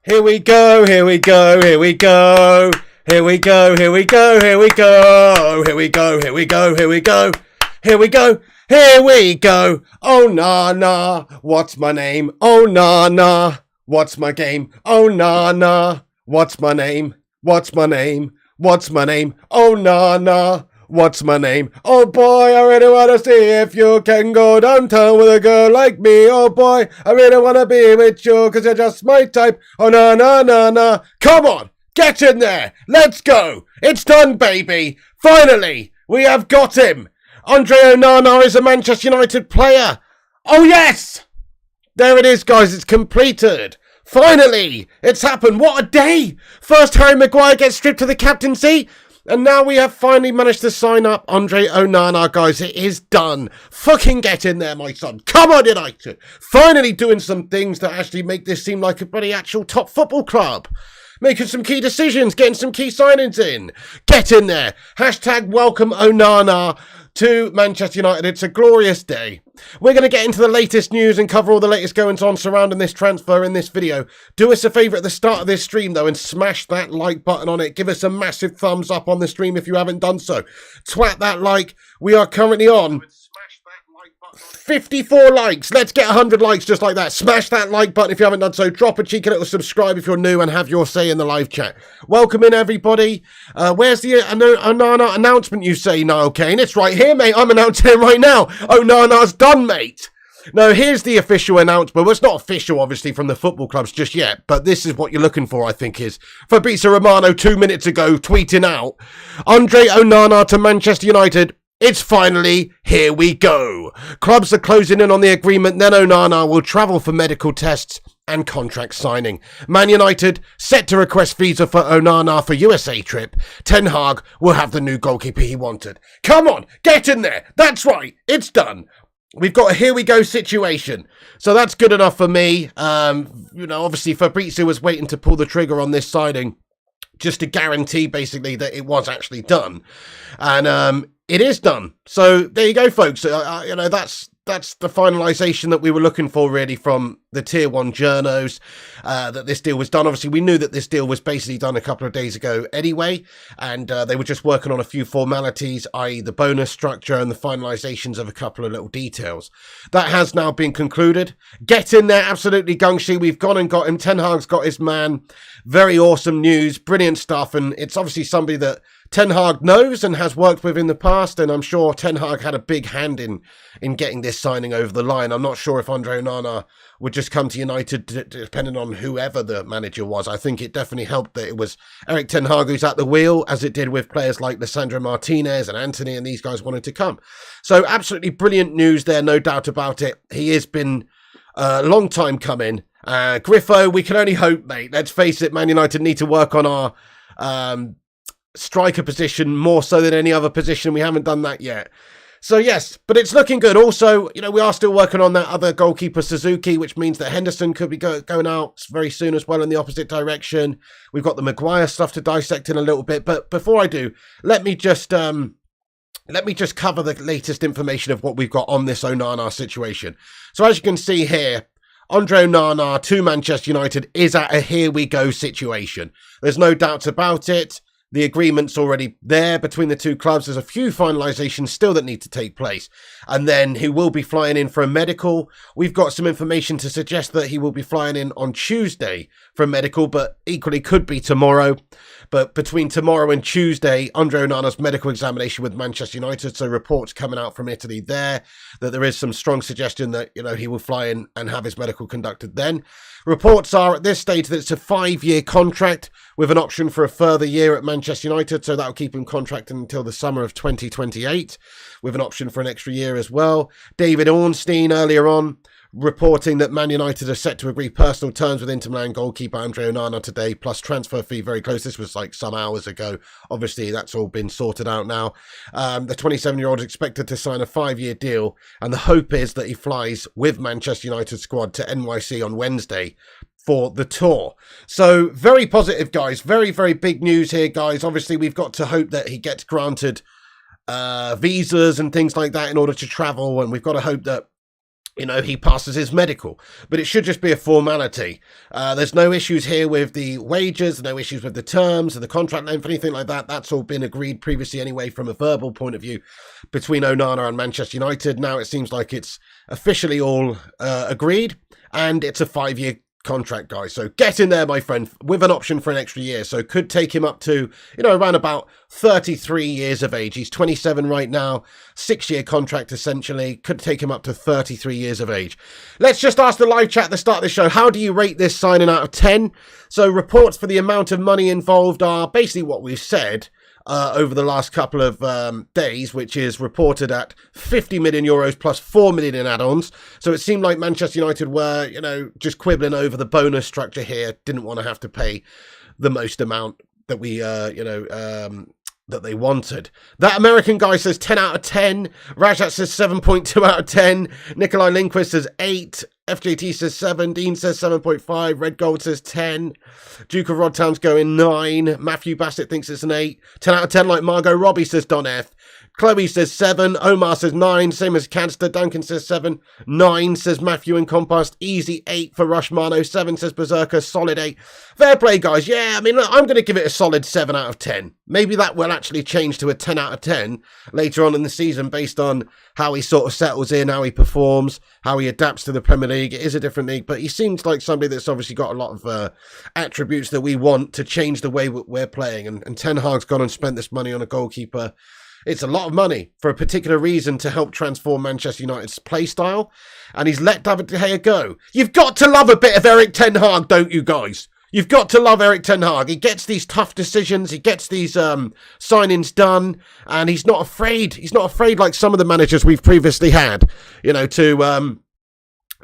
Here we go, here we go, here we go. Here we go, here we go, here we go. Here we go, here we go, here we go. Here we go, here we go. Onana, what's my name? Onana, what's my game? Onana, what's my name? What's my name? What's my name? Onana, what's my name? Oh boy, I really wanna see if you can go downtown with a girl like me. Oh boy, I really wanna be with you, cause you're just my type. Oh na na na na. Come on, get in there. Let's go. It's done, baby. Finally, we have got him. Andre Onana is a Manchester United player. Oh yes! There it is, guys. It's completed. Finally, it's happened. What a day. First, Harry Maguire gets stripped of the captaincy. And now we have finally managed to sign up Andre Onana, guys. It is done. Fucking get in there, my son. Come on, United. Finally doing some things that actually make this seem like a bloody actual top football club. Making some key decisions, getting some key signings in. Get in there. Hashtag welcome Onana to Manchester United. It's a glorious day. We're going to get into the latest news and cover all the latest goings on surrounding this transfer in this video. Do us a favour at the start of this stream though and smash that like button on it. Give us a massive thumbs up on the stream if you haven't done so. Twat that like. We are currently on 54 likes. Let's get 100 likes just like that. Smash that like button if you haven't done so. Drop a cheeky little subscribe if you're new and have your say in the live chat. Welcome in, everybody. Where's the Onana announcement, you say, Niall Kane? It's right here, mate. I'm announcing it right now. Onana's done, mate. No, here's the official announcement. Well, it's not official, obviously, from the football clubs just yet, but this is what you're looking for, I think, is Fabrizio Romano 2 minutes ago tweeting out, Andre Onana to Manchester United. It's finally, here we go. Clubs are closing in on the agreement, then Onana will travel for medical tests and contract signing. Man United set to request visa for Onana for USA trip. Ten Hag will have the new goalkeeper he wanted. Come on, get in there. That's right, it's done. We've got a here we go situation. So that's good enough for me. Obviously Fabrizio was waiting to pull the trigger on this signing just to guarantee basically that it was actually done. And it is done. So there you go, folks. That's the finalisation that we were looking for, really, from the Tier 1 journos, that this deal was done. Obviously, we knew that this deal was basically done a couple of days ago anyway, and they were just working on a few formalities, i.e. the bonus structure and the finalisations of a couple of little details. That has now been concluded. Get in there, absolutely gung-shi. We've gone and got him. Ten Hag's got his man. Very awesome news, brilliant stuff, and it's obviously somebody that Ten Hag knows and has worked with in the past, and I'm sure Ten Hag had a big hand in getting this signing over the line. I'm not sure if Andre Onana would just come to United depending on whoever the manager was. I think it definitely helped that it was Eric Ten Hag who's at the wheel, as it did with players like Lisandro Martinez and Anthony, and these guys wanted to come. So absolutely brilliant news there, no doubt about it. He has been a long time coming. Griffo, we can only hope, mate. Let's face it, Man United need to work on our striker position more so than any other position. We haven't done that yet. So yes, but it's looking good. Also, we are still working on that other goalkeeper, Suzuki, which means that Henderson could be going out very soon as well in the opposite direction. We've got the Maguire stuff to dissect in a little bit. But before I do, let me just cover the latest information of what we've got on this Onana situation. So as you can see here, Andre Onana to Manchester United is at a here we go situation. There's no doubt about it. The agreement's already there between the two clubs. There's a few finalisations still that need to take place. And then he will be flying in for a medical. We've got some information to suggest that he will be flying in on Tuesday for a medical, but equally could be tomorrow. But between tomorrow and Tuesday, Andre Onana's medical examination with Manchester United. So reports coming out from Italy there that there is some strong suggestion that, he will fly in and have his medical conducted then. Reports are at this stage that it's a 5-year contract with an option for a further year at Manchester United. So that'll keep him contracted until the summer of 2028 with an option for an extra year as well. David Ornstein earlier on reporting that Man United are set to agree personal terms with Inter Milan goalkeeper Andre Onana today, plus transfer fee very close. This was like some hours ago. Obviously, that's all been sorted out now. The 27-year-old is expected to sign a 5-year deal, and the hope is that he flies with Manchester United squad to NYC on Wednesday for the tour. So very positive, guys. Very, very big news here, guys. Obviously, we've got to hope that he gets granted visas and things like that in order to travel, and we've got to hope that he passes his medical, but it should just be a formality. There's no issues here with the wages, no issues with the terms and the contract length, anything like that. That's all been agreed previously anyway from a verbal point of view between Onana and Manchester United. Now it seems like it's officially all agreed, and it's a 5-year contract, guys. So get in there, my friend, with an option for an extra year. So could take him up to, around about 33 years of age. He's 27 right now, 6-year contract essentially. Could take him up to 33 years of age. Let's just ask the live chat at the start of the show, how do you rate this signing out of 10? So reports for the amount of money involved are basically what we've said over the last couple of days, which is reported at 50 million euros plus 4 million in add-ons. So it seemed like Manchester United were, just quibbling over the bonus structure here. Didn't want to have to pay the most amount that we, that they wanted. That American guy says 10 out of 10. Rajat says 7.2 out of 10. Nikolai Lindquist says 8. FJT says 7. Dean says 7.5. Red Gold says 10. Duke of Rodtown's going 9. Matthew Bassett thinks it's an 8. 10 out of 10 like Margot Robbie, says Don F. Chloe says 7. Omar says 9. Same as Cadster. Duncan says 7. 9 says Matthew and Compost. Easy 8 for Rushmano. 7 says Berserker. Solid 8. Fair play, guys. Yeah, I mean, look, I'm going to give it a solid 7 out of 10. Maybe that will actually change to a 10 out of 10 later on in the season based on how he sort of settles in, how he performs, how he adapts to the Premier League. It is a different league, but he seems like somebody that's obviously got a lot of attributes that we want to change the way we're playing. And Ten Hag's gone and spent this money on a goalkeeper. It's a lot of money for a particular reason to help transform Manchester United's play style. And he's let David De Gea go. You've got to love a bit of Erik Ten Hag, don't you guys? You've got to love Erik Ten Hag. He gets these tough decisions. He gets these signings done. And he's not afraid. He's not afraid like some of the managers we've previously had,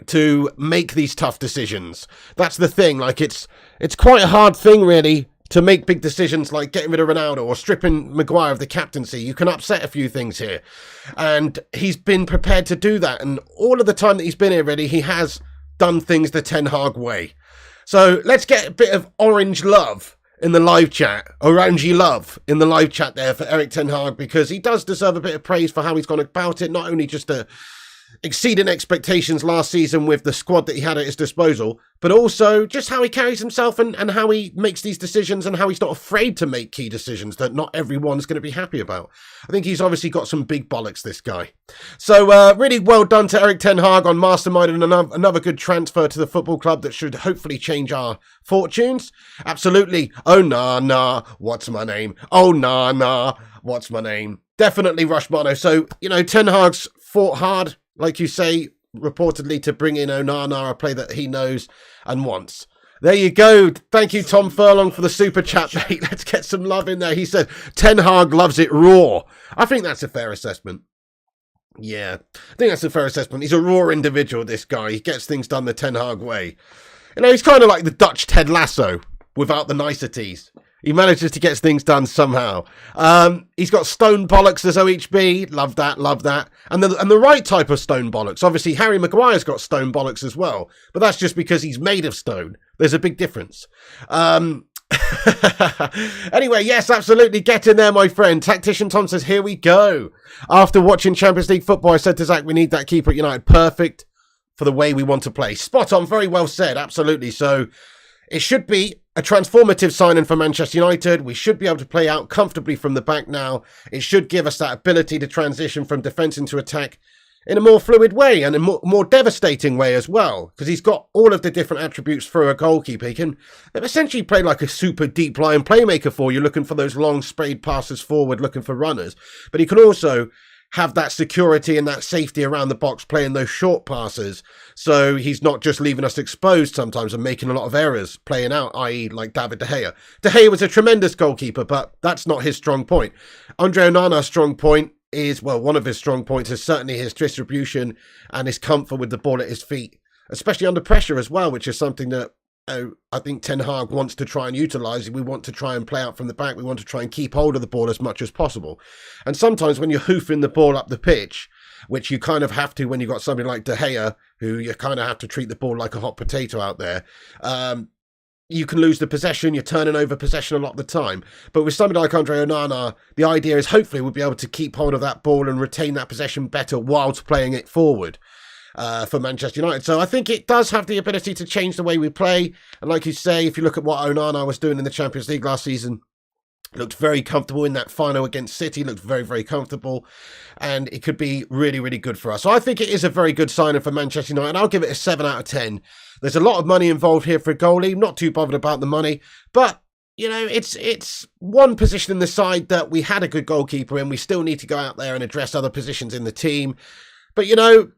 to make these tough decisions. That's the thing. Like, it's quite a hard thing, really, to make big decisions like getting rid of Ronaldo or stripping Maguire of the captaincy. You can upset a few things here. And he's been prepared to do that. And all of the time that he's been here, really, he has done things the Ten Hag way. So let's get a bit of orange love in the live chat. Orangey love in the live chat there for Erik Ten Hag, because he does deserve a bit of praise for how he's gone about it. Not only just exceeding expectations last season with the squad that he had at his disposal, but also just how he carries himself and how he makes these decisions and how he's not afraid to make key decisions that not everyone's going to be happy about. I think he's obviously got some big bollocks, this guy. So really well done to Erik Ten Hag on masterminding another good transfer to the football club that should hopefully change our fortunes. Absolutely. Oh, nah, what's my name? Oh, nah, what's my name? Definitely Rushmano. So, Ten Hag's fought hard, like you say, reportedly to bring in Onana, a player that he knows and wants. There you go. Thank you, Tom Furlong, for the super chat, mate. Let's get some love in there. He said, Ten Hag loves it raw. I think that's a fair assessment. Yeah, I think that's a fair assessment. He's a raw individual, this guy. He gets things done the Ten Hag way. He's kind of like the Dutch Ted Lasso without the niceties. He manages to get things done somehow. He's got stone bollocks as OHB. Love that. And the right type of stone bollocks. Obviously, Harry Maguire's got stone bollocks as well. But that's just because he's made of stone. There's a big difference. Anyway, yes, absolutely. Get in there, my friend. Tactician Tom says, here we go. After watching Champions League football, I said to Zach, we need that keeper at United. Perfect for the way we want to play. Spot on. Very well said. Absolutely. So it should be a transformative signing for Manchester United. We should be able to play out comfortably from the back now. It should give us that ability to transition from defence into attack in a more fluid way and a more devastating way as well, because he's got all of the different attributes for a goalkeeper. He can essentially play like a super deep line playmaker for you, looking for those long sprayed passes forward, looking for runners. But he can also have that security and that safety around the box, playing those short passes. So he's not just leaving us exposed sometimes and making a lot of errors playing out, i.e. like David De Gea. De Gea was a tremendous goalkeeper, but that's not his strong point. Andre Onana's strong point is, well, one of his strong points is certainly his distribution and his comfort with the ball at his feet, especially under pressure as well, which is something that I think Ten Hag wants to try and utilise. We want to try and play out from the back. We want to try and keep hold of the ball as much as possible. And sometimes when you're hoofing the ball up the pitch, which you kind of have to when you've got somebody like De Gea, who you kind of have to treat the ball like a hot potato out there, you can lose the possession. You're turning over possession a lot of the time. But with somebody like Andre Onana, the idea is hopefully we'll be able to keep hold of that ball and retain that possession better whilst playing it forward. for Manchester United. So I think it does have the ability to change the way we play. And like you say, if you look at what Onana was doing in the Champions League last season, looked very comfortable in that final against City, looked very, very comfortable, and it could be really, really good for us. So I think it is a very good signing for Manchester United. I'll give it a 7 out of 10. There's a lot of money involved here for a goalie. Not too bothered about the money, but you know, it's one position in the side that we had a good goalkeeper in. We still need to go out there and address other positions in the team. But, you know,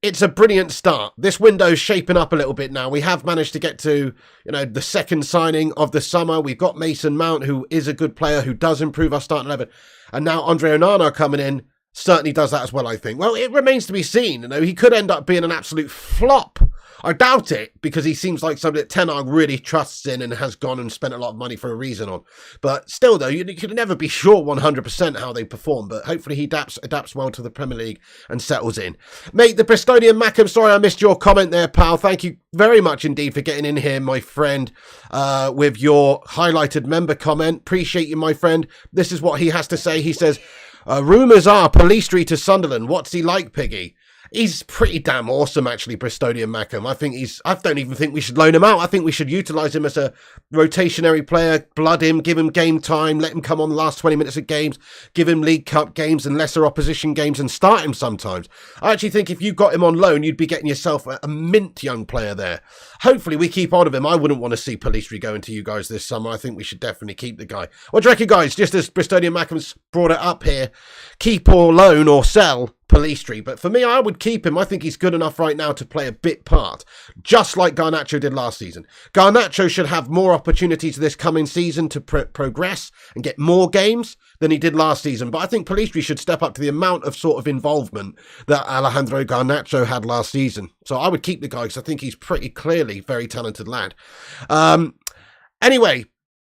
it's a brilliant start. This window's shaping up a little bit now. We have managed to get to, you know, the second signing of the summer. We've got Mason Mount, who is a good player, who does improve our starting 11. And now Andre Onana coming in certainly does that as well, I think. Well, it remains to be seen. You know, he could end up being an absolute flop. I doubt it, because he seems like somebody that Ten Hag really trusts in and has gone and spent a lot of money for a reason on. But still, though, you can never be sure 100% how they perform. But hopefully he adapts well to the Premier League and settles in. Mate, the Bristolian Mackham, sorry I missed your comment there, pal. Thank you very much indeed for getting in here, my friend, with your highlighted member comment. Appreciate you, my friend. This is what he has to say. He says, rumours are Pellistri to Sunderland. What's he like, Piggy? He's pretty damn awesome, actually, Bristolian Mackham. I don't even think we should loan him out. I think we should utilise him as a rotationary player, blood him, give him game time, let him come on the last 20 minutes of games, give him League Cup games and lesser opposition games and start him sometimes. I actually think if you got him on loan, you'd be getting yourself a mint young player there. Hopefully we keep hold of him. I wouldn't want to see Pellistri going to you guys this summer. I think we should definitely keep the guy. What do you reckon, guys? Just as Bristolian Mackham's brought it up here, keep or loan or sell Pellistri, but for me, I would keep him. I think he's good enough right now to play a bit part, just like Garnacho did last season. Garnacho should have more opportunities this coming season to progress and get more games than he did last season, but I think Pellistri should step up to the amount of sort of involvement that Alejandro Garnacho had last season. So I would keep the guy because I think he's pretty clearly a very talented lad. Anyway,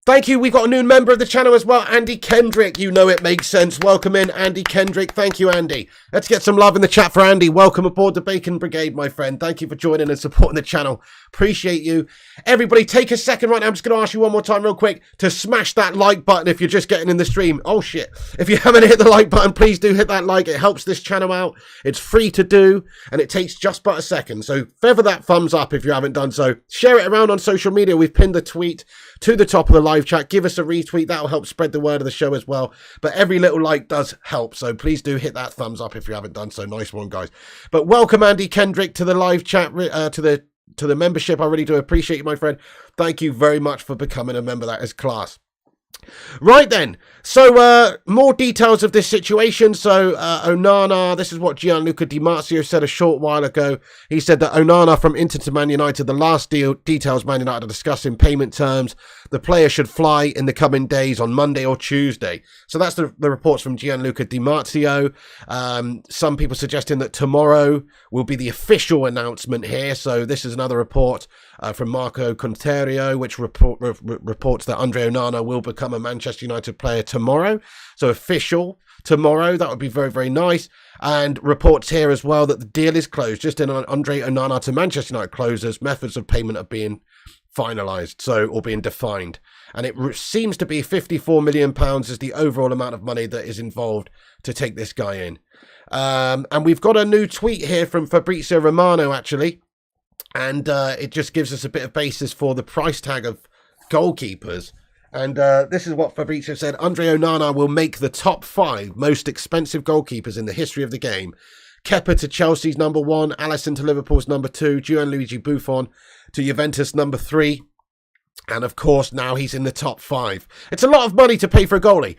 thank you. We've got a new member of the channel as well, Andy Kendrick. You know it makes sense. Welcome in, Andy Kendrick. Thank you, Andy. Let's get some love in the chat for Andy. Welcome aboard the Bacon Brigade, my friend. Thank you for joining and supporting the channel. Appreciate you. Everybody, take a second right now. I'm just going to ask you one more time real quick to smash that like button if you're just getting in the stream. Oh, shit. If you haven't hit the like button, please do hit that like. It helps this channel out. It's free to do, and it takes just but a second. So feather that thumbs up if you haven't done so. Share it around on social media. We've pinned the tweet to the top of the live chat. Give us a retweet. That'll help spread the word of the show as well. But every little like does help. So please do hit that thumbs up if you haven't done so. Nice one, guys. But welcome, Andy Kendrick, to the live chat, to the membership. I really do appreciate you, my friend. Thank you very much for becoming a member. That is class. Right then, so more details of this situation. So Onana, this is what Gianluca Di Marzio said a short while ago. He said that Onana from Inter to Man United, the last details Man United are discussing payment terms. The player should fly in the coming days on Monday or Tuesday. So that's the reports from Gianluca Di Marzio. Some people suggesting that tomorrow will be the official announcement here. So this is another report from Marco Conterio, which reports that Andre Onana will become a Manchester United player tomorrow. So official tomorrow. That would be very, very nice. And reports here as well that the deal is closed. Just in Andre Onana to Manchester United closes, methods of payment are being finalised, or being defined. And it seems to be £54 million is the overall amount of money that is involved to take this guy in. And we've got a new tweet here from Fabrizio Romano, actually. And it just gives us a bit of basis for the price tag of goalkeepers. And this is what Fabrizio said. Andre Onana will make the top 5 most expensive goalkeepers in the history of the game. Kepa to Chelsea's number 1, Alisson to Liverpool's number 2, Gianluigi Buffon to Juventus number 3. And of course, now he's in the top 5. It's a lot of money to pay for a goalie.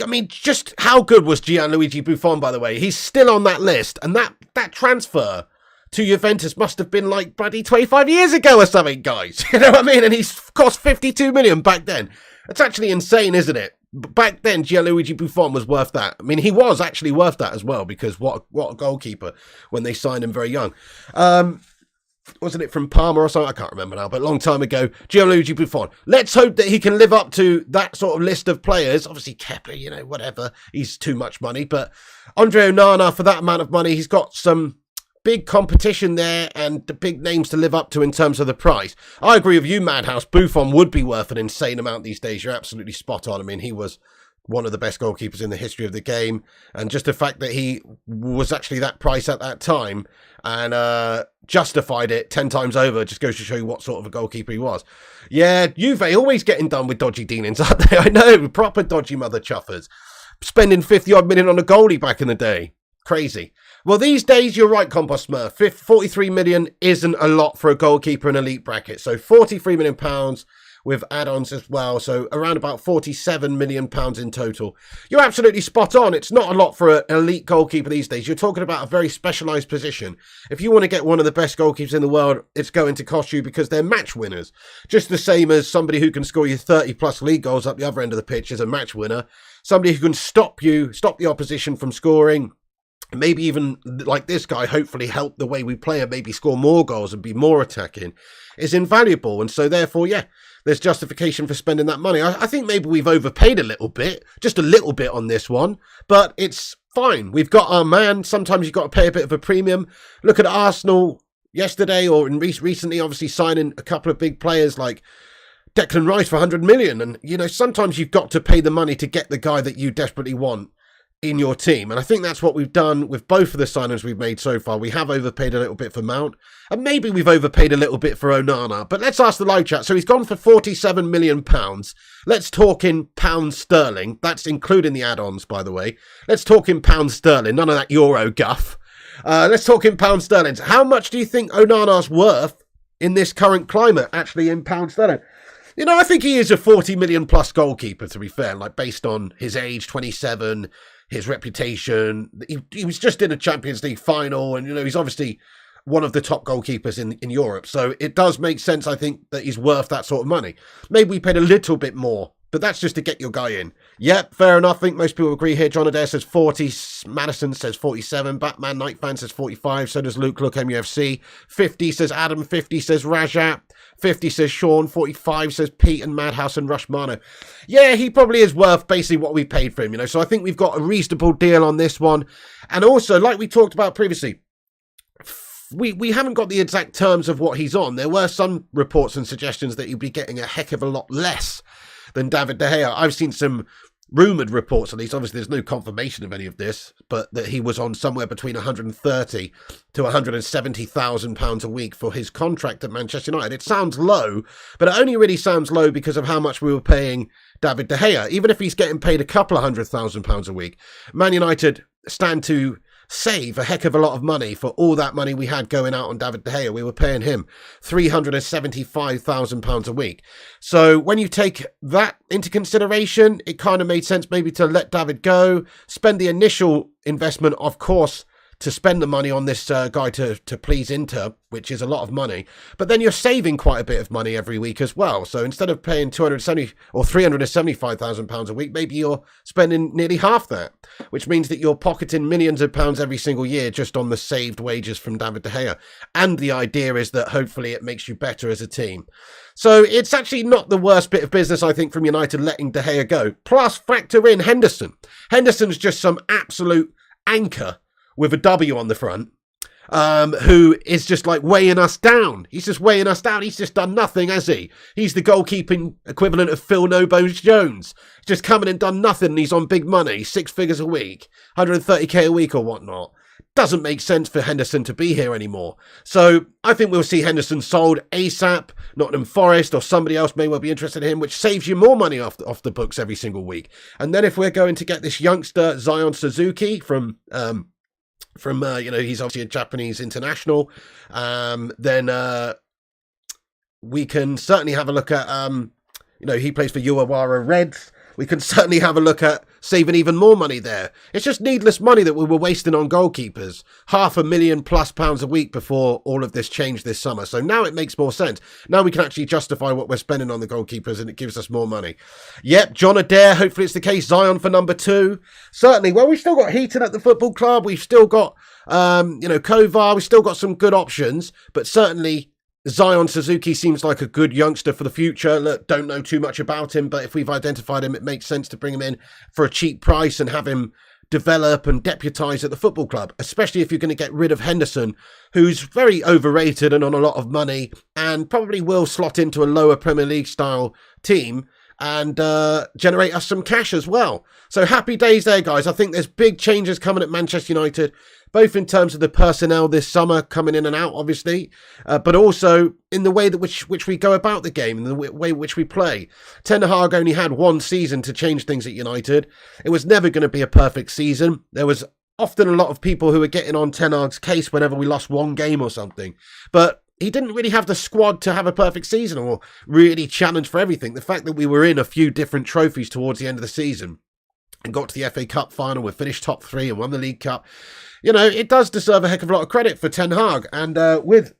I mean, just how good was Gianluigi Buffon, by the way? He's still on that list. And that transfer to Juventus must have been like bloody 25 years ago or something, guys. You know what I mean? And he's cost 52 million back then. It's actually insane, isn't it? Back then, Gianluigi Buffon was worth that. I mean, he was actually worth that as well, because what a goalkeeper when they signed him very young. Wasn't it from Parma or something? I can't remember now, but a long time ago, Gianluigi Buffon. Let's hope that he can live up to that sort of list of players. Obviously, Kepa, you know, whatever. He's too much money. But Andre Onana, for that amount of money, he's got some big competition there and the big names to live up to in terms of the price. I agree with you, Madhouse. Buffon would be worth an insane amount these days. You're absolutely spot on. I mean, he was one of the best goalkeepers in the history of the game. And just the fact that he was actually that price at that time and justified it 10 times over just goes to show you what sort of a goalkeeper he was. Yeah, Juve always getting done with dodgy dealings, aren't they? I know, proper dodgy mother chuffers. Spending 50 odd million on a goalie back in the day. Crazy. Well, these days, you're right, Compost Smurf. 43 million isn't a lot for a goalkeeper in elite bracket. So 43 million pounds with add-ons as well. So around about 47 million pounds in total. You're absolutely spot on. It's not a lot for an elite goalkeeper these days. You're talking about a very specialised position. If you want to get one of the best goalkeepers in the world, it's going to cost you because they're match winners. Just the same as somebody who can score you 30 plus league goals up the other end of the pitch is a match winner. Somebody who can stop the opposition from scoring. Maybe even like this guy, hopefully help the way we play and maybe score more goals and be more attacking, is invaluable. And so therefore, yeah, there's justification for spending that money. I think maybe we've overpaid a little bit, just a little bit on this one, but it's fine. We've got our man. Sometimes you've got to pay a bit of a premium. Look at Arsenal yesterday or recently, obviously signing a couple of big players like Declan Rice for 100 million. And, you know, sometimes you've got to pay the money to get the guy that you desperately want in your team. And I think that's what we've done with both of the signings we've made so far. We have overpaid a little bit for Mount, and maybe we've overpaid a little bit for Onana. But let's ask the live chat. So he's gone for 47 million pounds. Let's talk in pounds sterling. That's including the add-ons, by the way. Let's talk in pounds sterling. None of that euro guff. Let's talk in pounds sterling. How much do you think Onana's worth in this current climate, actually in pounds sterling? You know, I think he is a 40 million plus goalkeeper, to be fair, like based on his age, 27, his reputation. He was just in a Champions League final, and, you know, he's obviously one of the top goalkeepers in Europe. So it does make sense, I think, that he's worth that sort of money. Maybe we paid a little bit more, but that's just to get your guy in. Yep, fair enough. I think most people agree here. John Adair says 40. Madison says 47. Batman Night Fan says 45. So does Luke Look MUFC. 50 says Adam. 50 says Rajat. 50 says Sean. 45 says Pete and Madhouse and Rushmano. Yeah, he probably is worth basically what we paid for him, you know. So I think we've got a reasonable deal on this one. And also, like we talked about previously, we haven't got the exact terms of what he's on. There were some reports and suggestions that he'd be getting a heck of a lot less than David De Gea. I've seen some rumoured reports, at least. Obviously, there's no confirmation of any of this, but that he was on somewhere between 130 to 170,000 pounds a week for his contract at Manchester United. It sounds low, but it only really sounds low because of how much we were paying David De Gea. Even if he's getting paid a couple of £100,000 a week, Man United stand to save a heck of a lot of money for all that money we had going out on David De Gea. We were paying him £375,000 a week. So when you take that into consideration, it kind of made sense maybe to let David go, spend the initial investment, of course, to spend the money on this guy to please Inter, which is a lot of money. But then you're saving quite a bit of money every week as well. So instead of paying 270 or 375,000 pounds a week, maybe you're spending nearly half that, which means that you're pocketing millions of pounds every single year just on the saved wages from David De Gea. And the idea is that hopefully it makes you better as a team. So it's actually not the worst bit of business, I think, from United letting De Gea go. Plus, factor in Henderson. Henderson's just some absolute anchor with a W on the front, who is just like weighing us down. He's just weighing us down. He's just done nothing, has he? He's the goalkeeping equivalent of Phil No Bones Jones. Just coming and done nothing, and he's on big money, 6 figures a week, 130k a week or whatnot. Doesn't make sense for Henderson to be here anymore. So I think we'll see Henderson sold ASAP. Nottingham Forest or somebody else may well be interested in him, which saves you more money off the books every single week. And then if we're going to get this youngster Zion Suzuki from you know, he's obviously a Japanese international, then we can certainly have a look at, you know, he plays for Uwawara Reds. We can certainly have a look at saving even more money there. It's just needless money that we were wasting on goalkeepers. £500,000+ a week before all of this changed this summer. So now it makes more sense. Now we can actually justify what we're spending on the goalkeepers, and it gives us more money. Yep, John Adair, hopefully it's the case. Zion for number 2. Certainly. Well, we've still got Heaton at the football club. We've still got, you know, Kovar. We've still got some good options, but certainly Zion Suzuki seems like a good youngster for the future. Look, don't know too much about him, but if we've identified him, it makes sense to bring him in for a cheap price and have him develop and deputise at the football club, especially if you're going to get rid of Henderson, who's very overrated and on a lot of money and probably will slot into a lower Premier League style team. and generate us some cash as well. So happy days there, guys. I think there's big changes coming at Manchester United, both in terms of the personnel this summer coming in and out, obviously, but also in the way that which we go about the game and the way in which we play. Ten Hag only had one season to change things at United. It was never going to be a perfect season. There was often a lot of people who were getting on Ten Hag's case whenever we lost one game or something, but he didn't really have the squad to have a perfect season or really challenge for everything. The fact that we were in a few different trophies towards the end of the season and got to the FA Cup final, we finished top 3 and won the League Cup, you know, it does deserve a heck of a lot of credit for Ten Hag. And with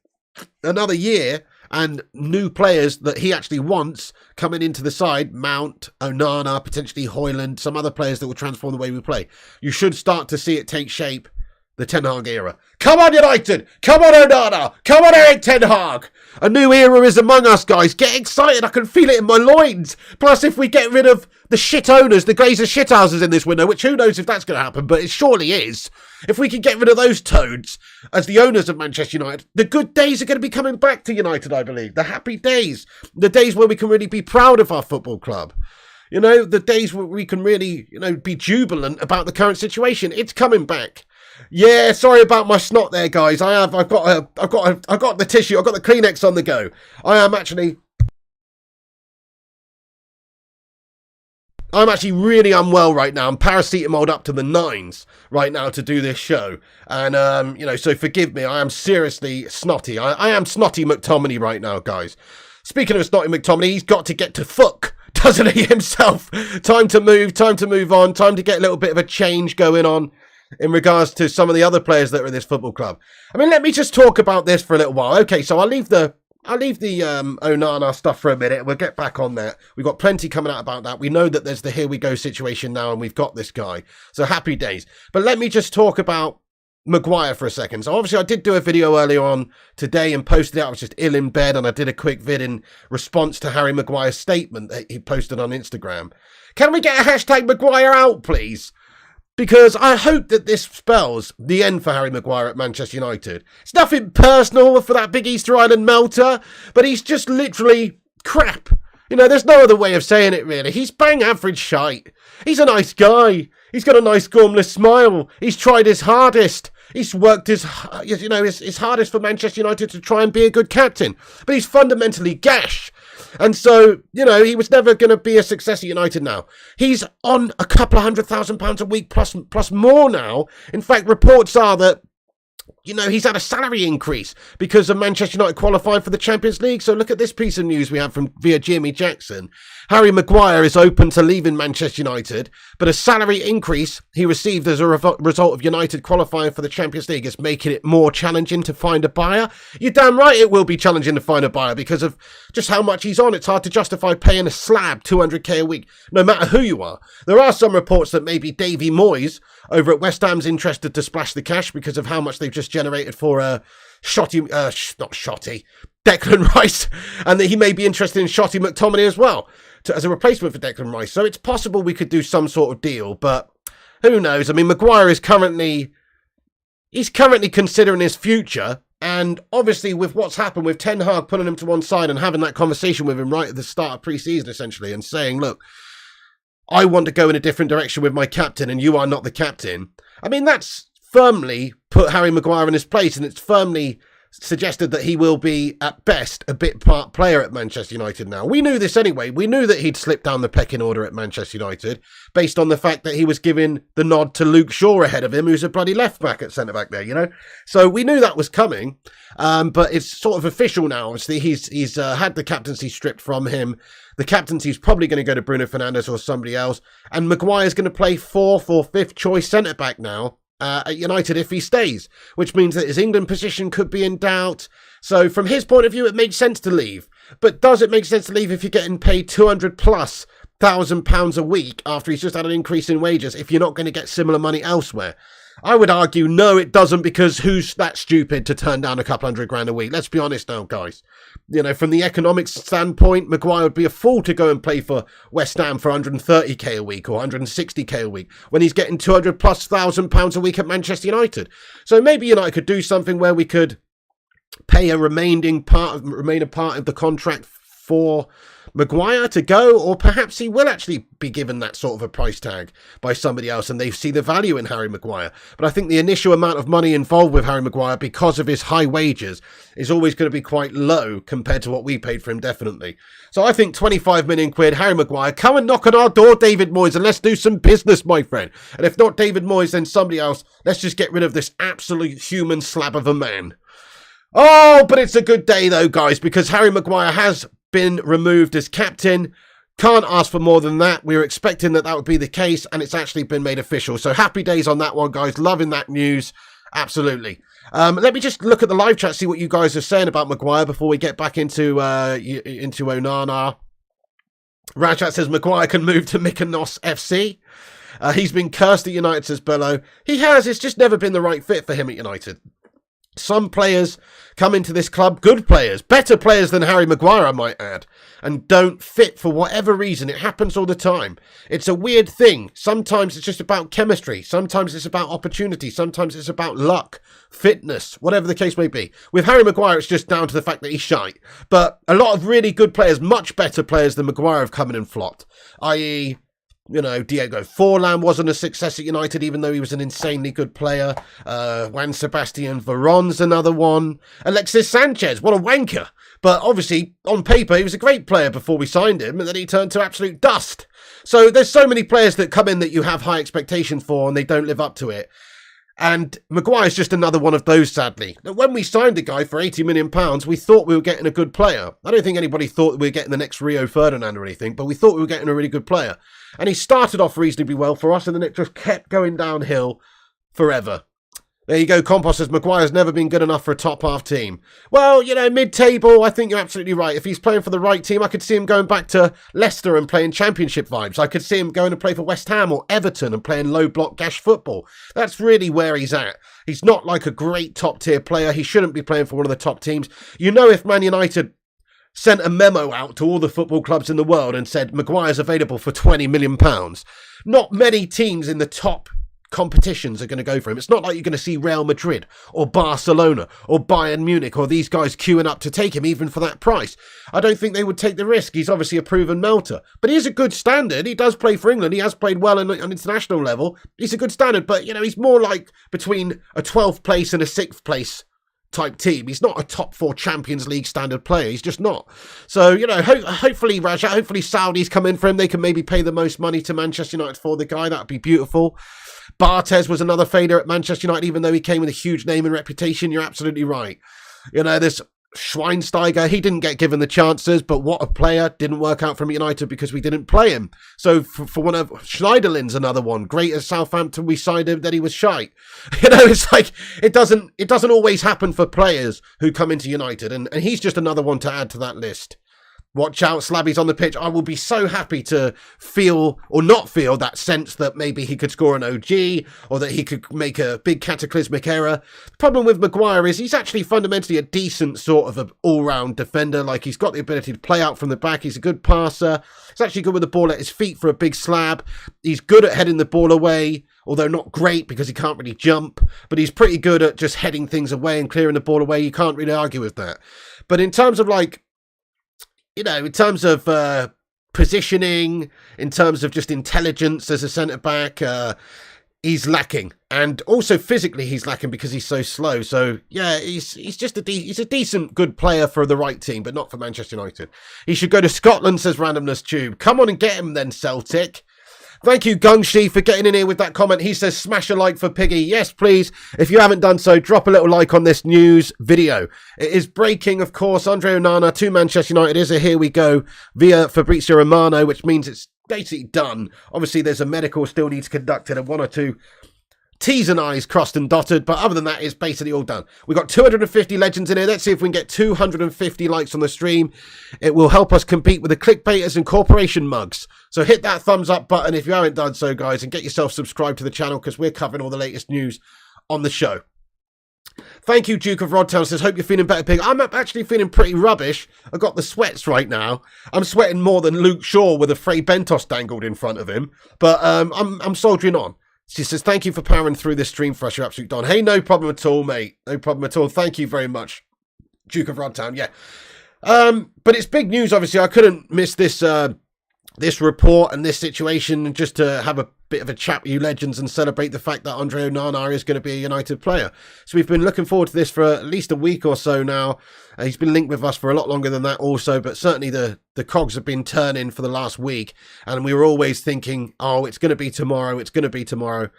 another year and new players that he actually wants coming into the side, Mount, Onana, potentially Højlund, some other players that will transform the way we play, you should start to see it take shape. The Ten Hag era. Come on, United! Come on, Onana! Come on, Erik Ten Hag! A new era is among us, guys. Get excited. I can feel it in my loins. Plus, if we get rid of the shit owners, the Glazer shithouses in this window, which who knows if that's going to happen, but it surely is. If we can get rid of those toads as the owners of Manchester United, the good days are going to be coming back to United, I believe. The happy days. The days where we can really be proud of our football club. You know, the days where we can really, you know, be jubilant about the current situation. It's coming back. Yeah, sorry about my snot there, guys. I've got the tissue. I've got the Kleenex on the go. I'm actually really unwell right now. I'm paracetamol up to the 9s right now to do this show. And, you know, so forgive me. I am seriously snotty. I am snotty McTominay right now, guys. Speaking of snotty McTominay, he's got to get to fuck, doesn't he, himself? Time to move on, time to get a little bit of a change going on in regards to some of the other players that are in this football club. I mean, let me just talk about this for a little while. Okay, so I'll leave the Onana stuff for a minute. We'll get back on that. We've got plenty coming out about that. We know that there's the here we go situation now, and we've got this guy. So happy days. But let me just talk about Maguire for a second. So obviously I did do a video earlier on today and posted it. I was just ill in bed, and I did a quick vid in response to Harry Maguire's statement that he posted on Instagram. Can we get a hashtag Maguire out, please? Because I hope that this spells the end for Harry Maguire at Manchester United. It's nothing personal for that big Easter Island melter, but he's just literally crap. You know, there's no other way of saying it, really. He's bang average shite. He's a nice guy. He's got a nice gormless smile. He's tried his hardest. He's worked his hardest for Manchester United to try and be a good captain. But he's fundamentally gash. And so, you know, he was never going to be a success at United now. He's on a couple of £100,000 a week plus more now. In fact, reports are that, you know, he's had a salary increase because of Manchester United qualifying for the Champions League. So look at this piece of news we have from via Jimmy Jackson. Harry Maguire is open to leaving Manchester United, but a salary increase he received as a result of United qualifying for the Champions League is making it more challenging to find a buyer. You're damn right it will be challenging to find a buyer because of just how much he's on. It's hard to justify paying a slab 200k a week, no matter who you are. There are some reports that maybe Davy Moyes over at West Ham's interested to splash the cash because of how much they've just generated for Declan Rice, and that he may be interested in Shotty McTominay as well as a replacement for Declan Rice. So it's possible we could do some sort of deal, but who knows? I mean, Maguire is currently considering his future, and obviously with what's happened with Ten Hag pulling him to one side and having that conversation with him right at the start of pre-season essentially and saying, look, I want to go in a different direction with my captain and you are not the captain. I mean, that's firmly put Harry Maguire in his place, and it's firmly suggested that he will be, at best, a bit part player at Manchester United now. We knew this anyway. We knew that he'd slipped down the pecking order at Manchester United based on the fact that he was giving the nod to Luke Shaw ahead of him, who's a bloody left-back at centre-back there, you know? So we knew that was coming, but it's sort of official now. Obviously, he's had the captaincy stripped from him. The captaincy's probably going to go to Bruno Fernandes or somebody else, and Maguire's going to play 4th or 5th choice centre-back now at United if he stays, which means that his England position could be in doubt. So from his point of view, it makes sense to leave. But does it make sense to leave if you're getting paid £200,000+ a week after he's just had an increase in wages if you're not going to get similar money elsewhere? I would argue no, it doesn't, because who's that stupid to turn down a couple £100,000 a week? Let's be honest now, guys. You know, from the economic standpoint, Maguire would be a fool to go and play for West Ham for 130k a week or 160k a week when he's getting £200,000+ a week at Manchester United. So maybe United could do something where we could pay a remaining part of the contract for Maguire to go, or perhaps he will actually be given that sort of a price tag by somebody else and they see the value in Harry Maguire. But I think the initial amount of money involved with Harry Maguire, because of his high wages, is always going to be quite low compared to what we paid for him, definitely. So I think 25 million quid, Harry Maguire, come and knock on our door, David Moyes, and let's do some business, my friend. And if not David Moyes, then somebody else. Let's just get rid of this absolute human slab of a man. Oh, but it's a good day though, guys, because Harry Maguire has been removed as captain. Can't ask for more than that. We were expecting that would be the case, and it's actually been made official. So happy days on that one, guys. Loving that news. Absolutely. Let me just look at the live chat, see what you guys are saying about Maguire before we get back into Onana. Rajat says Maguire can move to Mykonos FC. He's been cursed at United, says Bello. He has. It's just never been the right fit for him at United. Some players come into this club, good players, better players than Harry Maguire, I might add, and don't fit for whatever reason. It happens all the time. It's a weird thing. Sometimes it's just about chemistry. Sometimes it's about opportunity. Sometimes it's about luck, fitness, whatever the case may be. With Harry Maguire, it's just down to the fact that he's shite. But a lot of really good players, much better players than Maguire, have come in and flopped, i.e., you know, Diego Forlan wasn't a success at United, even though he was an insanely good player. Juan Sebastian Veron's another one. Alexis Sanchez, what a wanker. But obviously, on paper, he was a great player before we signed him, and then he turned to absolute dust. So there's so many players that come in that you have high expectations for, and they don't live up to it. And Maguire's just another one of those, sadly. Now, when we signed a guy for £80 million, we thought we were getting a good player. I don't think anybody thought we were getting the next Rio Ferdinand or anything, but we thought we were getting a really good player. And he started off reasonably well for us, and then it just kept going downhill forever. There you go, Compost says Maguire's never been good enough for a top-half team. Well, you know, mid-table, I think you're absolutely right. If he's playing for the right team, I could see him going back to Leicester and playing championship vibes. I could see him going to play for West Ham or Everton and playing low-block gash football. That's really where he's at. He's not like a great top-tier player. He shouldn't be playing for one of the top teams. You know, if Man United sent a memo out to all the football clubs in the world and said Maguire's available for £20 million, not many teams in the top competitions are going to go for him. It's not like you're going to see Real Madrid or Barcelona or Bayern Munich or these guys queuing up to take him even for that price. I don't think they would take the risk. He's obviously a proven melter, but he is a good standard. He does play for England. He has played well on international level. He's a good standard, but you know, he's more like between a 12th place and a 6th place type team. He's not a top 4 Champions League standard player. He's just not. So, you know, hopefully Raja, hopefully Saudis come in for him. They can maybe pay the most money to Manchester United for the guy. That'd be beautiful. Barthez was another failure at Manchester United, even though he came with a huge name and reputation. You're absolutely right. You know, this Schweinsteiger, he didn't get given the chances, but what a player. Didn't work out from United because we didn't play him. So for one of Schneiderlin's another one. Great at Southampton, we signed him, then he was shite. You know, it's like it doesn't always happen for players who come into United, and he's just another one to add to that list. Watch out, Slabby's on the pitch. I will be so happy to feel or not feel that sense that maybe he could score an OG or that he could make a big cataclysmic error. The problem with Maguire is he's actually fundamentally a decent sort of an all-round defender. Like, he's got the ability to play out from the back. He's a good passer. He's actually good with the ball at his feet for a big slab. He's good at heading the ball away, although not great because he can't really jump. But he's pretty good at just heading things away and clearing the ball away. You can't really argue with that. But in terms of, like, you know, in terms of positioning, in terms of just intelligence as a centre-back, he's lacking. And also physically he's lacking because he's so slow. So, yeah, he's just he's a decent, good player for the right team, but not for Manchester United. He should go to Scotland, says Randomness Tube. Come on and get him then, Celtic. Thank you, Gungshi, for getting in here with that comment. He says, smash a like for Piggy. Yes, please. If you haven't done so, drop a little like on this news video. It is breaking, of course. Andre Onana to Manchester United is a here we go via Fabrizio Romano, which means it's basically done. Obviously, there's a medical still needs conducted and 1 or 2 T's and I's crossed and dotted, but other than that, it's basically all done. We've got 250 legends in here. Let's see if we can get 250 likes on the stream. It will help us compete with the clickbaiters and corporation mugs. So hit that thumbs up button if you haven't done so, guys, and get yourself subscribed to the channel because we're covering all the latest news on the show. Thank you, Duke of Rodtown says, hope you're feeling better, Pig. I'm actually feeling pretty rubbish. I've got the sweats right now. I'm sweating more than Luke Shaw with a Frey Bentos dangled in front of him, but I'm soldiering on. She says, thank you for powering through this stream for us, you're absolute don. Hey, no problem at all, mate. No problem at all. Thank you very much, Duke of Rodtown. Yeah. But it's big news, obviously. I couldn't miss this this report and this situation just to have a bit of a chat with you legends and celebrate the fact that Andre Onana is going to be a United player. So we've been looking forward to this for at least a week or so now. He's been linked with us for a lot longer than that also, but certainly the cogs have been turning for the last week, and we were always thinking, oh, it's going to be tomorrow, it's going to be tomorrow.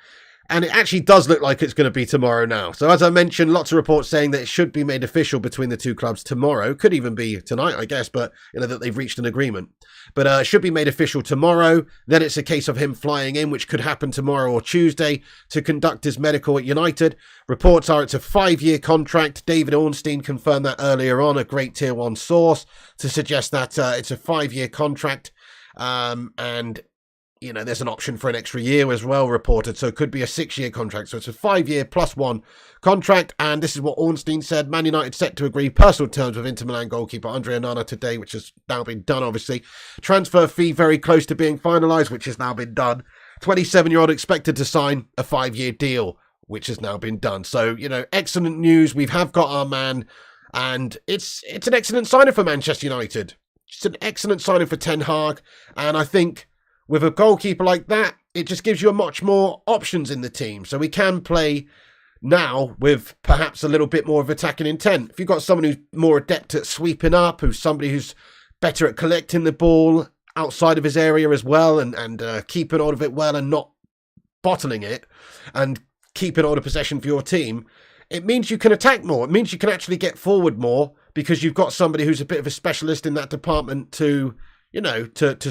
And it actually does look like it's going to be tomorrow now. So as I mentioned, lots of reports saying that it should be made official between the two clubs tomorrow. Could even be tonight, I guess, but that they've reached an agreement. But it should be made official tomorrow. Then it's a case of him flying in, which could happen tomorrow or Tuesday, to conduct his medical at United. Reports are it's a 5-year contract. David Ornstein confirmed that earlier on, a great tier 1 source, to suggest that it's a 5-year contract. And there's an option for an extra year as well reported, so it could be a 6-year contract. So it's a 5-year plus 1 contract, and this is what Ornstein said. Man United set to agree personal terms with Inter Milan goalkeeper Andre Onana today, which has now been done, obviously. Transfer fee very close to being finalised, which has now been done. 27-year-old expected to sign a 5-year deal, which has now been done. So, excellent news. We have got our man, and it's an excellent signing for Manchester United. It's an excellent signing for Ten Hag, and I think with a goalkeeper like that, it just gives you much more options in the team. So we can play now with perhaps a little bit more of attacking intent. If you've got someone who's more adept at sweeping up, who's somebody who's better at collecting the ball outside of his area as well, and keeping hold of it well and not bottling it, and keeping hold of possession for your team, it means you can attack more. It means you can actually get forward more because you've got somebody who's a bit of a specialist in that department to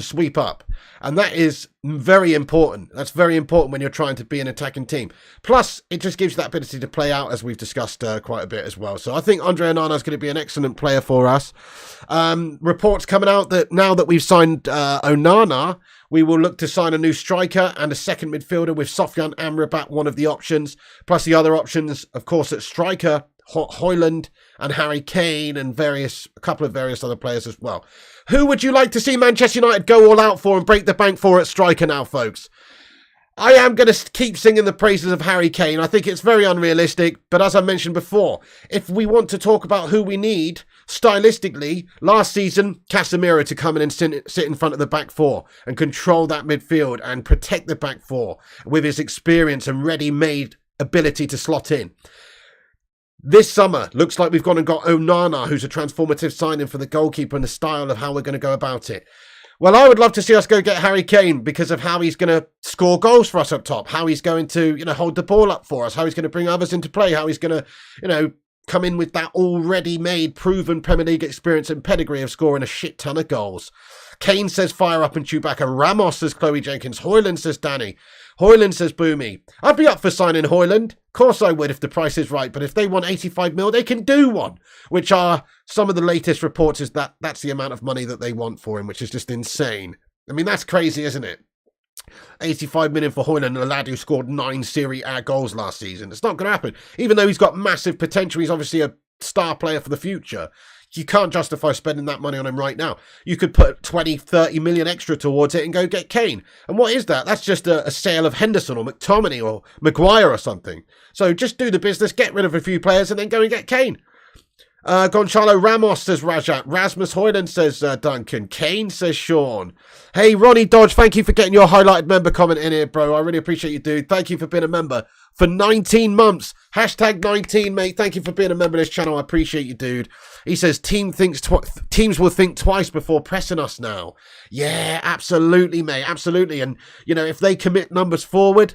sweep up. And that is very important. That's very important when you're trying to be an attacking team. Plus, it just gives you that ability to play out, as we've discussed quite a bit as well. So I think Andre Onana is going to be an excellent player for us. Reports coming out that now that we've signed Onana, we will look to sign a new striker and a second midfielder with Sofyan Amrabat, one of the options. Plus the other options, of course, at striker, Højlund and Harry Kane, and a couple of various other players as well. Who would you like to see Manchester United go all out for and break the bank for at striker now, folks? I am going to keep singing the praises of Harry Kane. I think it's very unrealistic, but as I mentioned before, if we want to talk about who we need stylistically, last season, Casemiro to come in and sit in front of the back four and control that midfield and protect the back four with his experience and ready-made ability to slot in. This summer, looks like we've gone and got Onana, who's a transformative signing for the goalkeeper and the style of how we're going to go about it. Well, I would love to see us go get Harry Kane because of how he's going to score goals for us up top, how he's going to, hold the ball up for us, how he's going to bring others into play, how he's going to, come in with that already made, proven Premier League experience and pedigree of scoring a shit ton of goals. Kane says fire up and Chewbacca. Ramos says Chloe Jenkins. Højlund says Danny. Højlund says Boomy. I'd be up for signing Højlund. Of course I would if the price is right. But if they want 85 mil, they can do one. Which are some of the latest reports is that that's the amount of money that they want for him, which is just insane. I mean, that's crazy, isn't it? 85 million for Højlund, a lad who scored 9 Serie A goals last season. It's not going to happen. Even though he's got massive potential, he's obviously a star player for the future. You can't justify spending that money on him right now. You could put 20, 30 million extra towards it and go get Kane. And what is that? That's just a sale of Henderson or McTominay or Maguire or something. So just do the business, get rid of a few players and then go and get Kane. Gonçalo Ramos says Rajat. Rasmus Højlund says Duncan. Kane says Sean. Hey, Ronnie Dodge, thank you for getting your highlighted member comment in here, bro. I really appreciate you, dude. Thank you for being a member for 19 months. Hashtag 19, mate. Thank you for being a member of this channel. I appreciate you, dude. He says teams will think twice before pressing us now. Yeah, absolutely, mate. Absolutely. And, if they commit numbers forward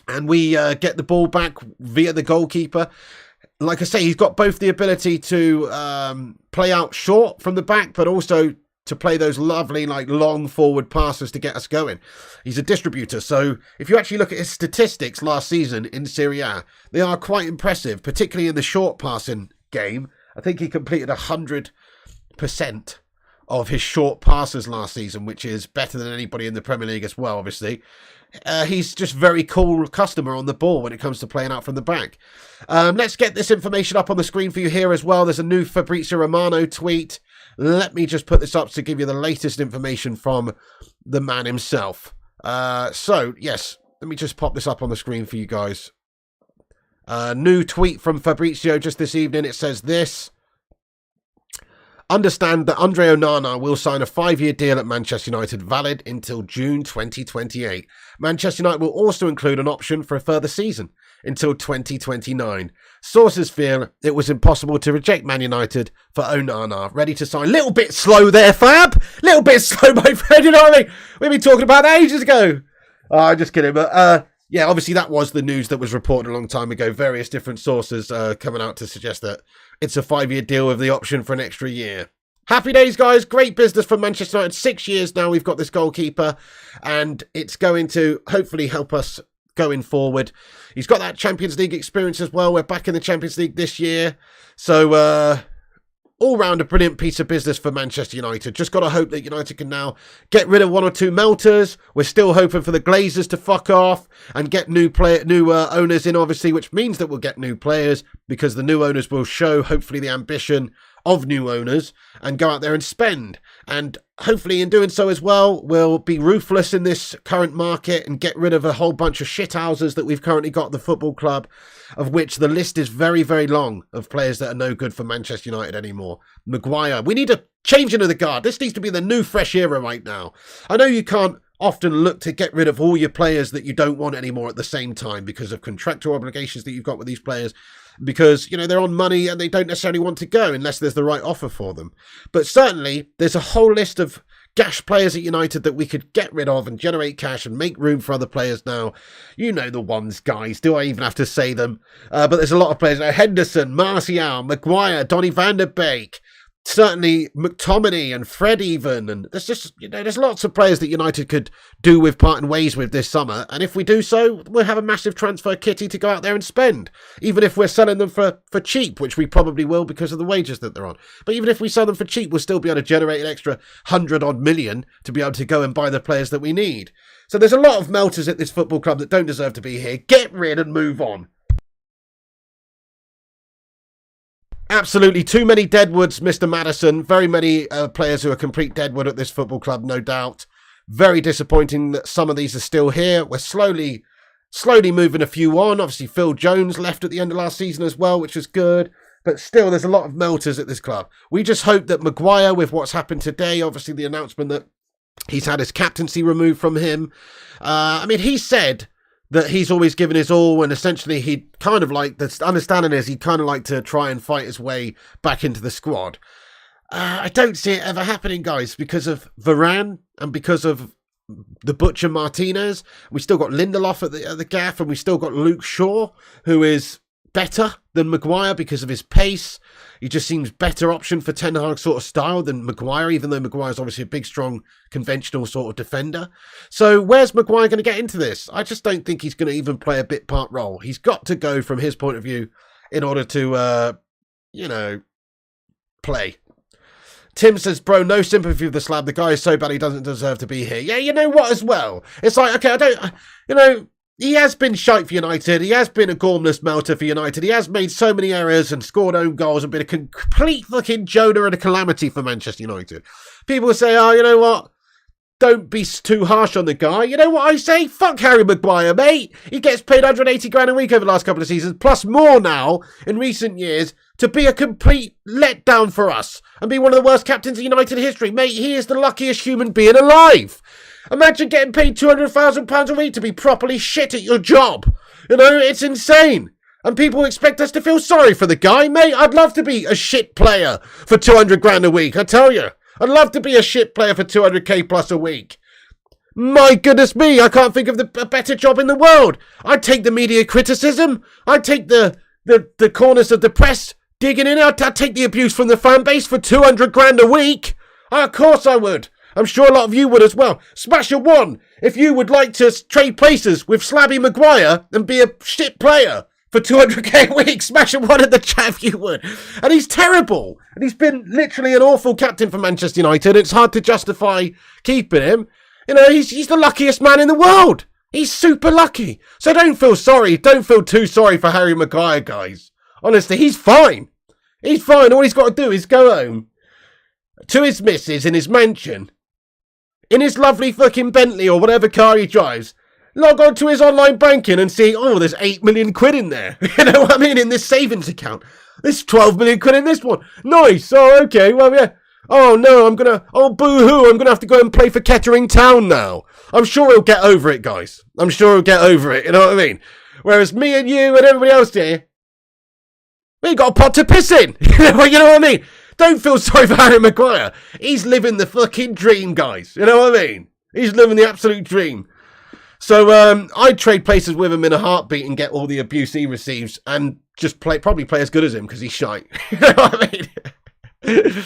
and we get the ball back via the goalkeeper, like I say, he's got both the ability to play out short from the back, but also to play those lovely, long forward passes to get us going. He's a distributor. So if you actually look at his statistics last season in Serie A, they are quite impressive, particularly in the short passing game. I think he completed 100% of his short passes last season, which is better than anybody in the Premier League as well, obviously. He's just very cool customer on the ball when it comes to playing out from the back. Let's get this information up on the screen for you here as well. There's a new Fabrizio Romano tweet. Let me just put this up to give you the latest information from the man himself. So, yes, let me just pop this up on the screen for you guys. New tweet from Fabrizio just this evening. It says this. Understand that Andre Onana will sign a 5-year deal at Manchester United, valid until June 2028. Manchester United will also include an option for a further season until 2029. Sources feel it was impossible to reject Man United for Onana. Ready to sign. Little bit slow there, Fab. Little bit slow, my friend. You know what I mean? We've been talking about that ages ago. Oh, I'm just kidding. But yeah, obviously that was the news that was reported a long time ago. Various different sources coming out to suggest that it's a 5-year deal with the option for an extra year. Happy days, guys. Great business for Manchester United. 6 years now we've got this goalkeeper, and it's going to hopefully help us going forward. He's got that Champions League experience as well. We're back in the Champions League this year. So, all round a brilliant piece of business for Manchester United. Just got to hope that United can now get rid of one or two melters. We're still hoping for the Glazers to fuck off and get new owners in, obviously, which means that we'll get new players because the new owners will show, hopefully, the ambition of new owners and go out there and spend. And hopefully in doing so as well, we'll be ruthless in this current market and get rid of a whole bunch of shithouses that we've currently got at the football club, of which the list is very, very long of players that are no good for Manchester United anymore. Maguire, we need a change into the guard. This needs to be the new fresh era right now. I know you can't often look to get rid of all your players that you don't want anymore at the same time because of contractual obligations that you've got with these players, because, you know, they're on money and they don't necessarily want to go unless there's the right offer for them. But certainly there's a whole list of gash players at United that we could get rid of and generate cash and make room for other players now. You know the ones, guys. Do I even have to say them? But there's a lot of players. Henderson, Martial, Maguire, Donny van der Beek, certainly McTominay and Fred even. And there's just, you know, there's lots of players that United could do with parting ways with this summer. And if we do so, we'll have a massive transfer kitty to go out there and spend. Even if we're selling them for cheap, which we probably will because of the wages that they're on. But even if we sell them for cheap, we'll still be able to generate an extra 100-odd million to be able to go and buy the players that we need. So there's a lot of melters at this football club that don't deserve to be here. Get rid and move on. Absolutely, too many deadwoods, Mr. Maddison. Very many players who are complete deadwood at this football club, no doubt. Very disappointing that some of these are still here. We're slowly moving a few on. Obviously, Phil Jones left at the end of last season as well, which was good. But still, there's a lot of melters at this club. We just hope that Maguire, with what's happened today, obviously the announcement that he's had his captaincy removed from him. I mean, he said that he's always given his all, and essentially he'd kind of like, the understanding is he'd kind of like to try and fight his way back into the squad. I don't see it ever happening, guys, because of Varane and because of the Butcher Martinez. We still got Lindelof at the gaff, and we still got Luke Shaw, who is better than Maguire because of his pace. He just seems better option for Ten Hag sort of style than Maguire, even though Maguire's obviously a big, strong, conventional sort of defender. So where's Maguire going to get into this? I just don't think he's going to even play a bit part role. He's got to go from his point of view in order to, play. Tim says, bro, no sympathy with the slab. The guy is so bad he doesn't deserve to be here. Yeah, you know what as well? It's like, okay, he has been shite for United. He has been a gormless melter for United. He has made so many errors and scored own goals and been a complete fucking Jonah and a calamity for Manchester United. People say, oh, you know what? Don't be too harsh on the guy. You know what I say? Fuck Harry Maguire, mate. He gets paid 180 grand a week over the last couple of seasons, plus more now in recent years, to be a complete letdown for us and be one of the worst captains in United history. Mate, he is the luckiest human being alive. Imagine getting paid £200,000 a week to be properly shit at your job. You know, it's insane. And people expect us to feel sorry for the guy. Mate, I'd love to be a shit player for 200 grand a week, I tell you. I'd love to be a shit player for 200k plus a week. My goodness me, I can't think of a better job in the world. I'd take the media criticism. I'd take the corners of the press digging in. I'd take the abuse from the fan base for 200 grand a week. Of course I would. I'm sure a lot of you would as well. Smash a one if you would like to trade places with Slabby Maguire and be a shit player for 200k a week. Smash a one in the chat if you would. And he's terrible. And he's been literally an awful captain for Manchester United. It's hard to justify keeping him. You know, he's the luckiest man in the world. He's super lucky. So don't feel sorry. Don't feel too sorry for Harry Maguire, guys. Honestly, he's fine. He's fine. All he's got to do is go home to his missus in his mansion, in his lovely fucking Bentley or whatever car he drives, log on to his online banking and see, oh, there's 8 million quid in there. You know what I mean? In this savings account. This 12 million quid in this one. Nice. Oh, okay. Well, yeah. Oh, no, oh, boo-hoo, I'm going to have to go and play for Kettering Town now. I'm sure he'll get over it, guys. I'm sure he'll get over it, you know what I mean? Whereas me and you and everybody else here, we ain't got a pot to piss in. You know what I mean? Don't feel sorry for Harry Maguire. He's living the fucking dream, guys. You know what I mean? He's living the absolute dream. So I'd trade places with him in a heartbeat and get all the abuse he receives and just probably play as good as him because he's shite. You know what I mean?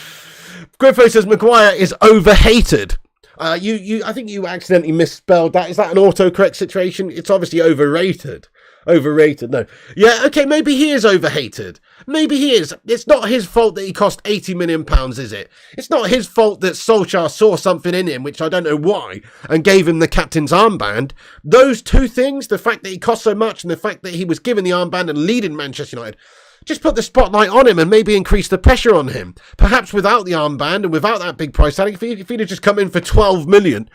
Griffo says Maguire is overhated. I think you accidentally misspelled that. Is that an autocorrect situation? It's obviously overrated. Overrated, no. Yeah, okay, maybe he is overhated. Maybe he is. It's not his fault that he cost £80 million, is it? It's not his fault that Solskjaer saw something in him, which I don't know why, and gave him the captain's armband. Those two things, the fact that he cost so much and the fact that he was given the armband and leading Manchester United, just put the spotlight on him and maybe increase the pressure on him. Perhaps without the armband and without that big price tag, if he'd have just come in for 12 million,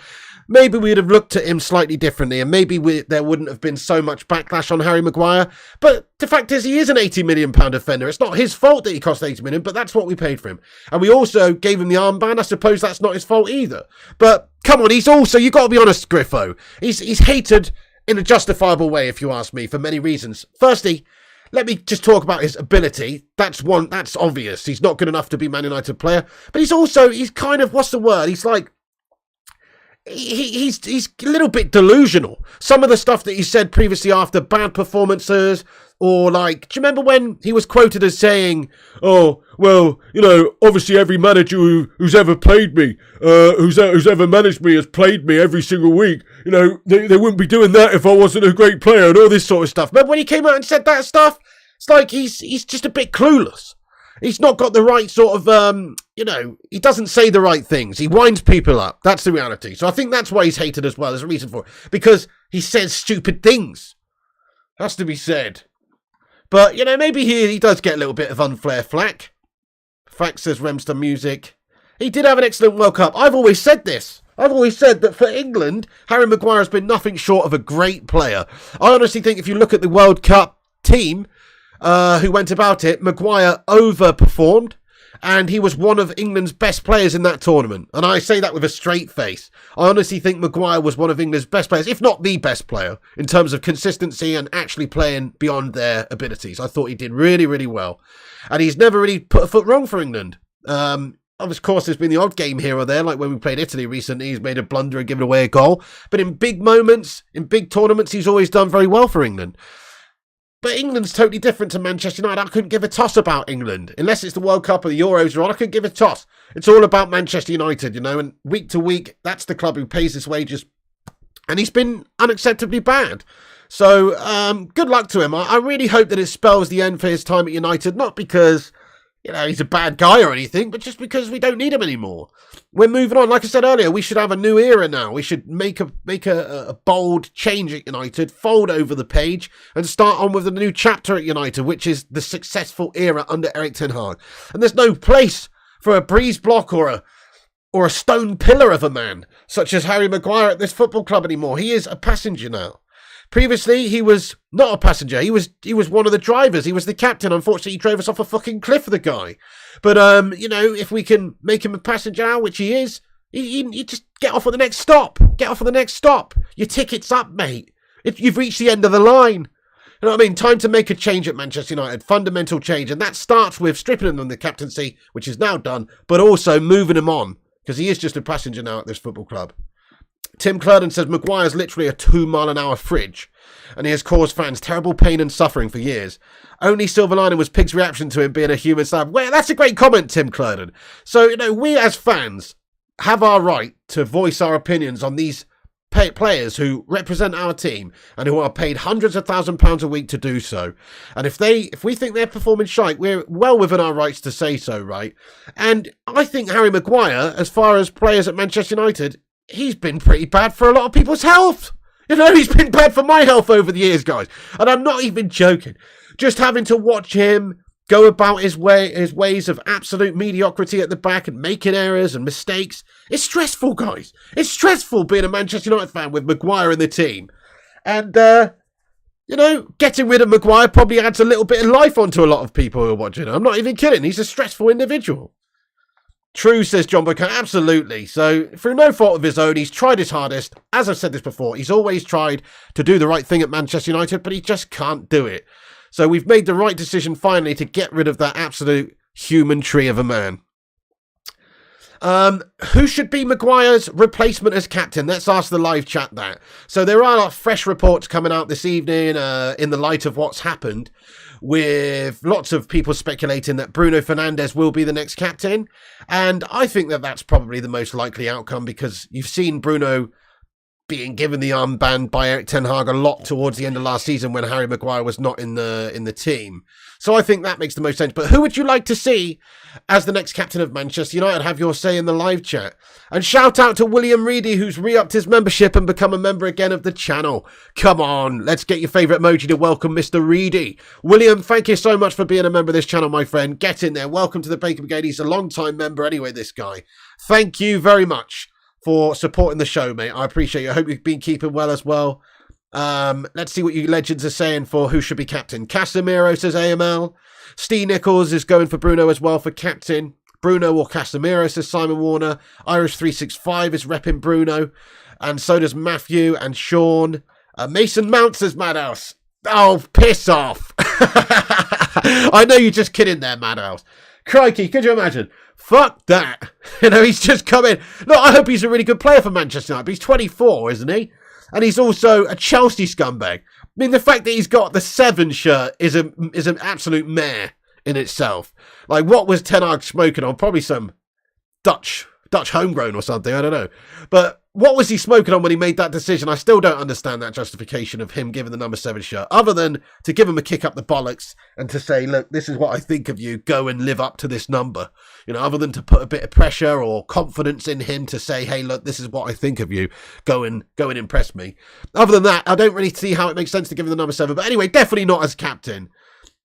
maybe we'd have looked at him slightly differently and maybe there wouldn't have been so much backlash on Harry Maguire. But the fact is, he is an £80 million defender. It's not his fault that he cost 80 million, but that's what we paid for him. And we also gave him the armband. I suppose that's not his fault either. But come on, he's also, you got to be honest, Griffo, he's hated in a justifiable way, if you ask me, for many reasons. Firstly, let me just talk about his ability. That's obvious. He's not good enough to be Man United player. But he's kind of, what's the word? He's like, he's a little bit delusional. Some of the stuff that he said previously after bad performances, or like, do you remember when he was quoted as saying, oh, well, you know, obviously every manager who's ever played me, who's ever managed me has played me every single week. You know, they wouldn't be doing that if I wasn't a great player and all this sort of stuff. Remember when he came out and said that stuff? It's like he's just a bit clueless. He's not got the right sort of, he doesn't say the right things. He winds people up. That's the reality. So I think that's why he's hated as well. There's a reason for it. Because he says stupid things. Has to be said. But, you know, maybe he does get a little bit of unfair flack. Fact says Remstar Music. He did have an excellent World Cup. I've always said this. I've always said that for England, Harry Maguire has been nothing short of a great player. I honestly think if you look at the World Cup team who went about it, Maguire overperformed. And he was one of England's best players in that tournament. And I say that with a straight face. I honestly think Maguire was one of England's best players, if not the best player, in terms of consistency and actually playing beyond their abilities. I thought he did really, really well. And he's never really put a foot wrong for England. Of course, there's been the odd game here or there, like when we played Italy recently, he's made a blunder and given away a goal. But in big moments, in big tournaments, he's always done very well for England. But England's totally different to Manchester United. I couldn't give a toss about England. Unless it's the World Cup or the Euros are on, I couldn't give a toss. It's all about Manchester United, you know, and week to week, that's the club who pays his wages. And he's been unacceptably bad. So, good luck to him. I really hope that it spells the end for his time at United, not because, you know, he's a bad guy or anything, but just because we don't need him anymore. We're moving on. Like I said earlier, we should have a new era now. We should make a bold change at United, fold over the page, and start on with a new chapter at United, which is the successful era under Erik ten Hag. And there's no place for a breeze block or a stone pillar of a man, such as Harry Maguire at this football club anymore. He is a passenger now. Previously, he was not a passenger. He was one of the drivers. He was the captain. Unfortunately, he drove us off a fucking cliff, the guy. But, you know, if we can make him a passenger now, which he is, you just get off at the next stop. Get off at the next stop. Your ticket's up, mate. You've reached the end of the line. You know what I mean? Time to make a change at Manchester United. Fundamental change. And that starts with stripping him of the captaincy, which is now done, but also moving him on, because he is just a passenger now at this football club. Tim Clerdon says Maguire's literally a 2-mile-an-hour fridge, and he has caused fans terrible pain and suffering for years. Only silver lining was Pig's reaction to him being a human slab. Well, that's a great comment, Tim Clerdon. So, you know, we as fans have our right to voice our opinions on these players who represent our team and who are paid hundreds of £1,000s a week to do so. And if we think they're performing shite, we're well within our rights to say so, right? And I think Harry Maguire, as far as players at Manchester United, he's been pretty bad for a lot of people's health. You know, he's been bad for my health over the years, guys. And I'm not even joking. Just having to watch him go about his ways of absolute mediocrity at the back and making errors and mistakes. It's stressful, guys. It's stressful being a Manchester United fan with Maguire in the team. And You know, getting rid of Maguire probably adds a little bit of life onto a lot of people who are watching. I'm not even kidding. He's a stressful individual. True, says John Booker. Absolutely. So, through no fault of his own, he's tried his hardest. As I've said this before, he's always tried to do the right thing at Manchester United, but he just can't do it. So, we've made the right decision finally to get rid of that absolute human tree of a man. Who should be Maguire's replacement as captain? Let's ask the live chat that. So there are fresh reports coming out this evening in the light of what's happened, with lots of people speculating that Bruno Fernandes will be the next captain. And I think that that's probably the most likely outcome, because you've seen Bruno being given the armband by Erik ten Hag a lot towards the end of last season when Harry Maguire was not in the team. So I think that makes the most sense. But who would you like to see as the next captain of Manchester United? Have your say in the live chat. And shout out to William Reedy, who's re-upped his membership and become a member again of the channel. Come on, let's get your favourite emoji to welcome Mr. Reedy. William, thank you so much for being a member of this channel, my friend. Get in there. Welcome to the Bacon Brigade. He's a long-time member anyway, this guy. Thank you very much for supporting the show, mate. I appreciate you. I hope you've been keeping well as well. Let's see what you legends are saying for who should be captain. Casemiro, says AML. Steve Nichols is going for Bruno as well for captain. Bruno or Casemiro, says Simon Warner. Irish365 is repping Bruno. And so does Matthew and Sean. Mason Mount, says Madhouse. Oh, piss off. I know you're just kidding there, Madhouse. Crikey, could you imagine? Fuck that. You know, he's just come in. Look, I hope he's a really good player for Manchester United. But he's 24, isn't he? And he's also a Chelsea scumbag. I mean, the fact that he's got the 7 shirt is an absolute mare in itself. Like, what was Ten Hag smoking on? Probably some Dutch homegrown or something. I don't know. But what was he smoking on when he made that decision? I still don't understand that justification of him giving the number 7 shirt, other than to give him a kick up the bollocks and to say, look, this is what I think of you. Go and live up to this number. You know, other than to put a bit of pressure or confidence in him to say, hey, look, this is what I think of you. Go and impress me. Other than that, I don't really see how it makes sense to give him the number 7. But anyway, definitely not as captain.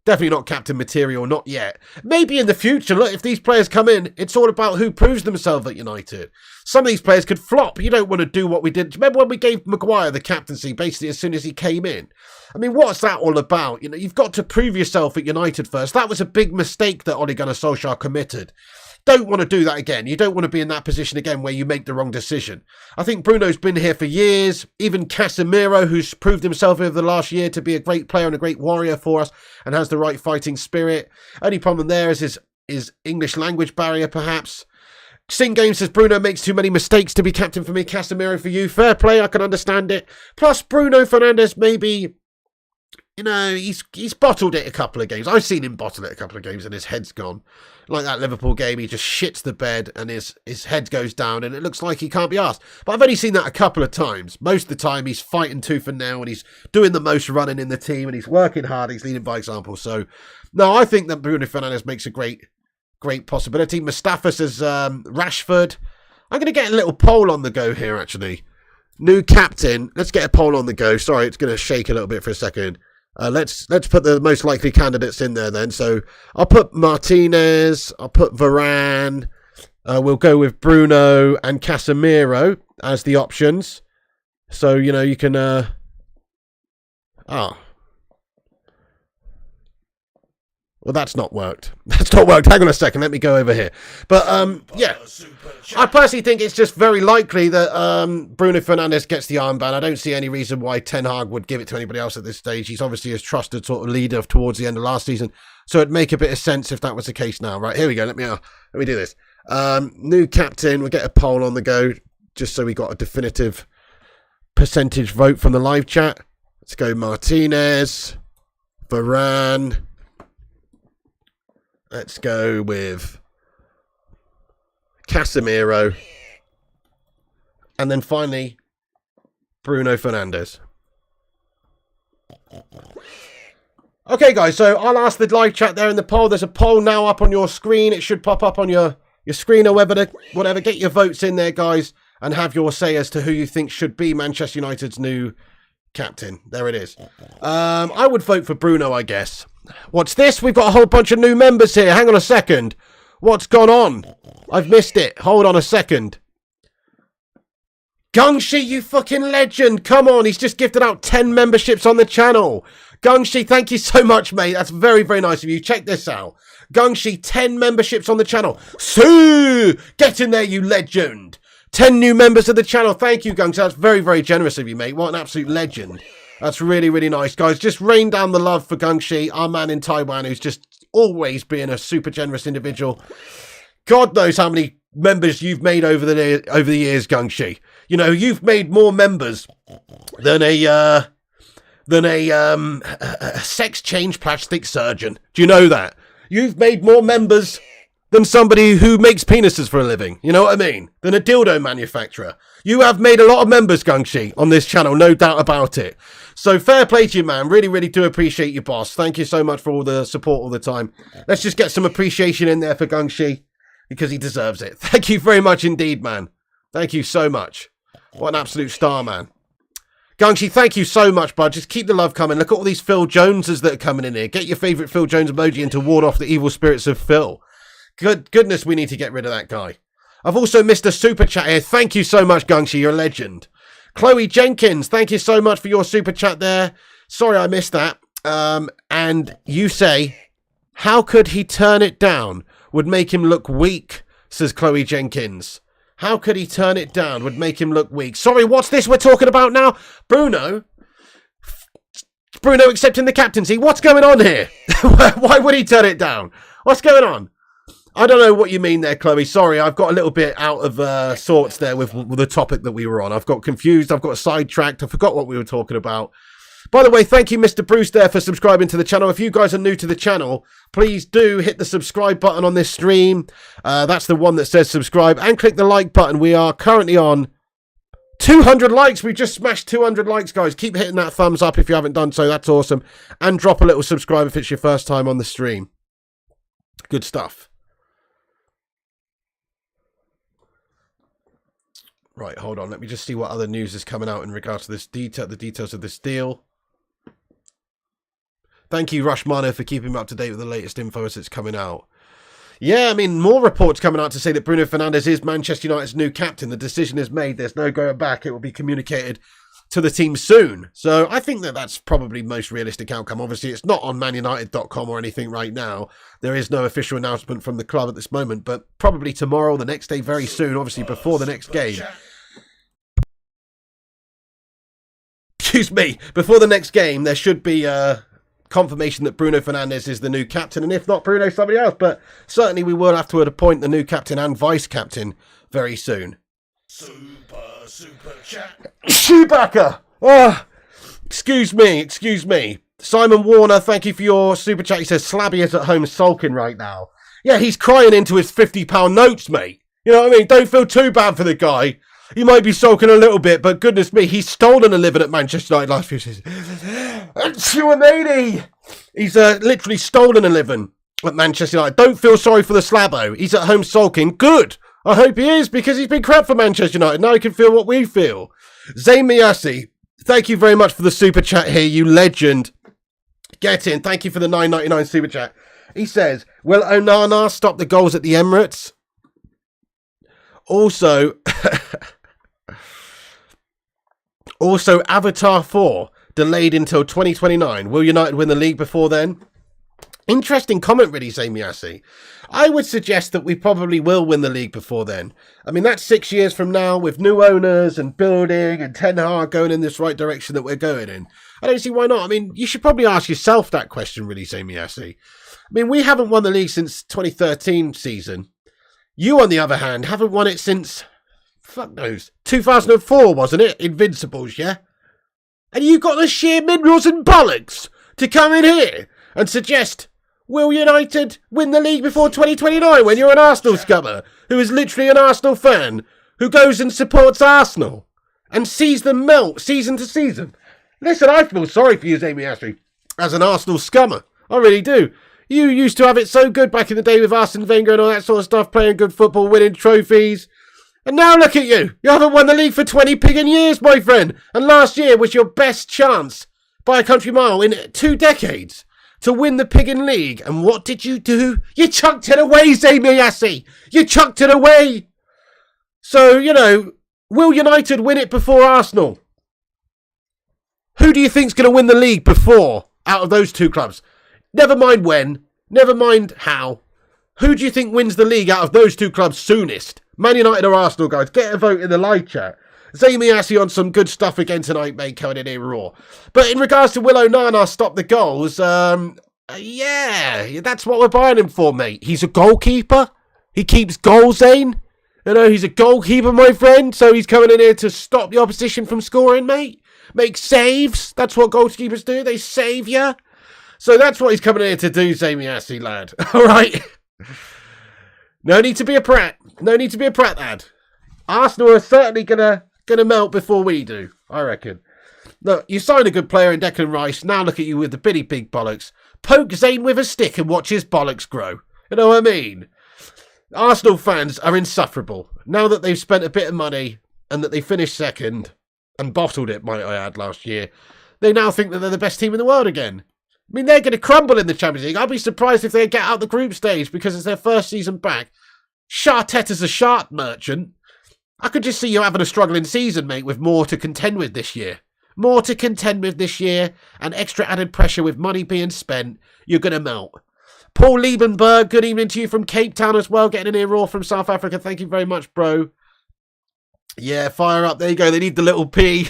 Definitely not captain material, not yet. Maybe in the future, look, if these players come in, it's all about who proves themselves at United. Some of these players could flop. You don't want to do what we did. Remember when we gave Maguire the captaincy basically as soon as he came in? I mean, what's that all about? You know, you've got to prove yourself at United first. That was a big mistake that Ole Gunnar Solskjaer committed. Don't want to do that again. You don't want to be in that position again where you make the wrong decision. I think Bruno's been here for years. Even Casemiro, who's proved himself over the last year to be a great player and a great warrior for us and has the right fighting spirit. Only problem there is his English language barrier, perhaps. Sing Game says Bruno makes too many mistakes to be captain for me. Casemiro for you. Fair play, I can understand it. Plus, Bruno Fernandes maybe, you know, he's bottled it a couple of games. I've seen him bottle it a couple of games and his head's gone. Like that Liverpool game, he just shits the bed and his head goes down and it looks like he can't be asked. But I've only seen that a couple of times. Most of the time he's fighting tooth and nail and he's doing the most running in the team and he's working hard. He's leading by example. So, no, I think that Bruno Fernandes makes a great possibility. Mustafa says Rashford. I'm going to get a little poll on the go here, actually. New captain. Let's get a poll on the go. Sorry, it's going to shake a little bit for a second. Let's put the most likely candidates in there then. So I'll put Martinez, I'll put Varane, we'll go with Bruno and Casemiro as the options. So, you know, you can, well, that's not worked. That's not worked. Hang on a second. Let me go over here. But, yeah. I personally think it's just very likely that Bruno Fernandes gets the armband. I don't see any reason why Ten Hag would give it to anybody else at this stage. He's obviously his trusted sort of leader towards the end of last season. So it'd make a bit of sense if that was the case now. Right, here we go. Let me do this. New captain. We'll get a poll on the go just so we got a definitive percentage vote from the live chat. Let's go Martinez, Varane. Let's go with Casemiro. And then finally, Bruno Fernandes. Okay, guys, so I'll ask the live chat there in the poll. There's a poll now up on your screen. It should pop up on your screen or whatever. Get your votes in there, guys, and have your say as to who you think should be Manchester United's new captain. There it is. I would vote for Bruno, I guess. What's this? We've got a whole bunch of new members here. Hang on a second. What's gone on? I've missed it. Hold on a second. Gungshi, you fucking legend. Come on, he's just gifted out 10 memberships on the channel. Gungshi, thank you so much, mate. That's very, very nice of you. Check this out. Gungshi, 10 memberships on the channel. Sue! Get in there, you legend. 10 new members of the channel. Thank you, Gungshi. That's very, very generous of you, mate. What an absolute legend. That's really, really nice, guys. Just rain down the love for Gungshi, our man in Taiwan, who's just always been a super generous individual. God knows how many members you've made over the years, Gungshi. You know, you've made more members than a sex change plastic surgeon. Do you know that? You've made more members than somebody who makes penises for a living. You know what I mean? Than a dildo manufacturer. You have made a lot of members, Gungshi, on this channel, no doubt about it. So fair play to you, man. Really, really do appreciate you, boss. Thank you so much for all the support all the time. Let's just get some appreciation in there for Gungshi, because he deserves it. Thank you very much indeed, man. Thank you so much. What an absolute star, man. Gungshi, thank you so much, bud. Just keep the love coming. Look at all these Phil Joneses that are coming in here. Get your favourite Phil Jones emoji in to ward off the evil spirits of Phil. Goodness, we need to get rid of that guy. I've also missed a super chat here. Thank you so much, Gungshi. You're a legend. Chloe Jenkins, thank you so much for your super chat there. Sorry I missed that. And you say, how could he turn it down? Would make him look weak, says Chloe Jenkins. How could he turn it down? Would make him look weak. Sorry, what's this we're talking about now? Bruno? Bruno accepting the captaincy. What's going on here? Why would he turn it down? What's going on? I don't know what you mean there, Chloe. Sorry, I've got a little bit out of sorts there with the topic that we were on. I've got confused. I've got sidetracked. I forgot what we were talking about. By the way, thank you, Mr. Bruce, there for subscribing to the channel. If you guys are new to the channel, please do hit the subscribe button on this stream. That's the one that says subscribe. And click the like button. We are currently on 200 likes. We've just smashed 200 likes, guys. Keep hitting that thumbs up if you haven't done so. That's awesome. And drop a little subscribe if it's your first time on the stream. Good stuff. Right, hold on. Let me just see what other news is coming out in regards to this the details of this deal. Thank you, Rushmano, for keeping me up to date with the latest info as it's coming out. Yeah, I mean, more reports coming out to say that Bruno Fernandes is Manchester United's new captain. The decision is made. There's no going back. It will be communicated to the team soon. So I think that that's probably the most realistic outcome. Obviously, it's not on manunited.com or anything right now. There is no official announcement from the club at this moment, but probably tomorrow, the next day, very soon, obviously before the next game. Excuse me. Before the next game, there should be confirmation that Bruno Fernandes is the new captain, and if not Bruno, somebody else. But certainly we will have to appoint the new captain and vice captain very soon. Super chat. Chewbacca! Oh, excuse me. Simon Warner, thank you for your super chat. He says Slabby is at home sulking right now. Yeah, he's crying into his £50 notes, mate. You know what I mean? Don't feel too bad for the guy. He might be sulking a little bit, but goodness me, he's stolen a living at Manchester United last few seasons. He's literally stolen a living at Manchester United. Don't feel sorry for the Slabbo. He's at home sulking. Good. I hope he is, because he's been crap for Manchester United. Now he can feel what we feel. Zayn Miyasi, thank you very much for the super chat here, you legend. Get in. Thank you for the $9.99 super chat. He says, will Onana stop the goals at the Emirates? Also, Avatar 4 delayed until 2029. Will United win the league before then? Interesting comment, really, Zayn Miyasi. I would suggest that we probably will win the league before then. I mean, that's 6 years from now with new owners and building and Ten Hag going in this right direction that we're going in. I don't see why not. I mean, you should probably ask yourself that question, really, Zayn Miyasi. I mean, we haven't won the league since 2013 season. You, on the other hand, haven't won it since, fuck knows, 2004, wasn't it? Invincibles, yeah? And you got the sheer minerals and bollocks to come in here and suggest, will United win the league before 2029 when you're an Arsenal scummer who is literally an Arsenal fan who goes and supports Arsenal and sees them melt season to season? Listen, I feel sorry for you, Zayn Miyasi, as an Arsenal scummer. I really do. You used to have it so good back in the day with Arsene Wenger and all that sort of stuff, playing good football, winning trophies. And now look at you. You haven't won the league for 20 pigging years, my friend. And last year was your best chance by a country mile in 2 decades to win the pigging league. And what did you do? You chucked it away, Zayn Miyasi. You chucked it away. So, you know, Will United win it before Arsenal? Who do you think's going to win the league before out of those two clubs? Never mind when, never mind how. Who do you think wins the league out of those two clubs soonest? Man United or Arsenal, guys? Get a vote in the live chat. Zamiassi on some good stuff again tonight, mate, coming in here raw. But in regards to Will Onana stop the goals, yeah, that's what we're buying him for, mate. He's a goalkeeper. He keeps goals in. You know, he's a goalkeeper, my friend. So he's coming in here to stop the opposition from scoring, mate. Make saves. That's what goalkeepers do. They save you. So that's what he's coming in here to do, Zamiassi, lad. All right. No need to be a prat. No need to be a prat, lad. Arsenal are certainly gonna melt before we do, I reckon. Look, you signed a good player in Declan Rice. Now look at you with the bitty big bollocks. Poke Zane with a stick and watch his bollocks grow. You know what I mean? Arsenal fans are insufferable. Now that they've spent a bit of money and that they finished second and bottled it, might I add, last year, they now think that they're the best team in the world again. I mean, they're going to crumble in the Champions League. I'd be surprised if they get out the group stage because it's their first season back. Sharteta's a shark merchant. I could just see you having a struggling season, mate, with more to contend with this year. More to contend with this year and extra added pressure with money being spent. You're going to melt. Paul Liebenberg, good evening to you from Cape Town as well. Getting in here raw from South Africa. Thank you very much, bro. Yeah, fire up. There you go. They need the little P.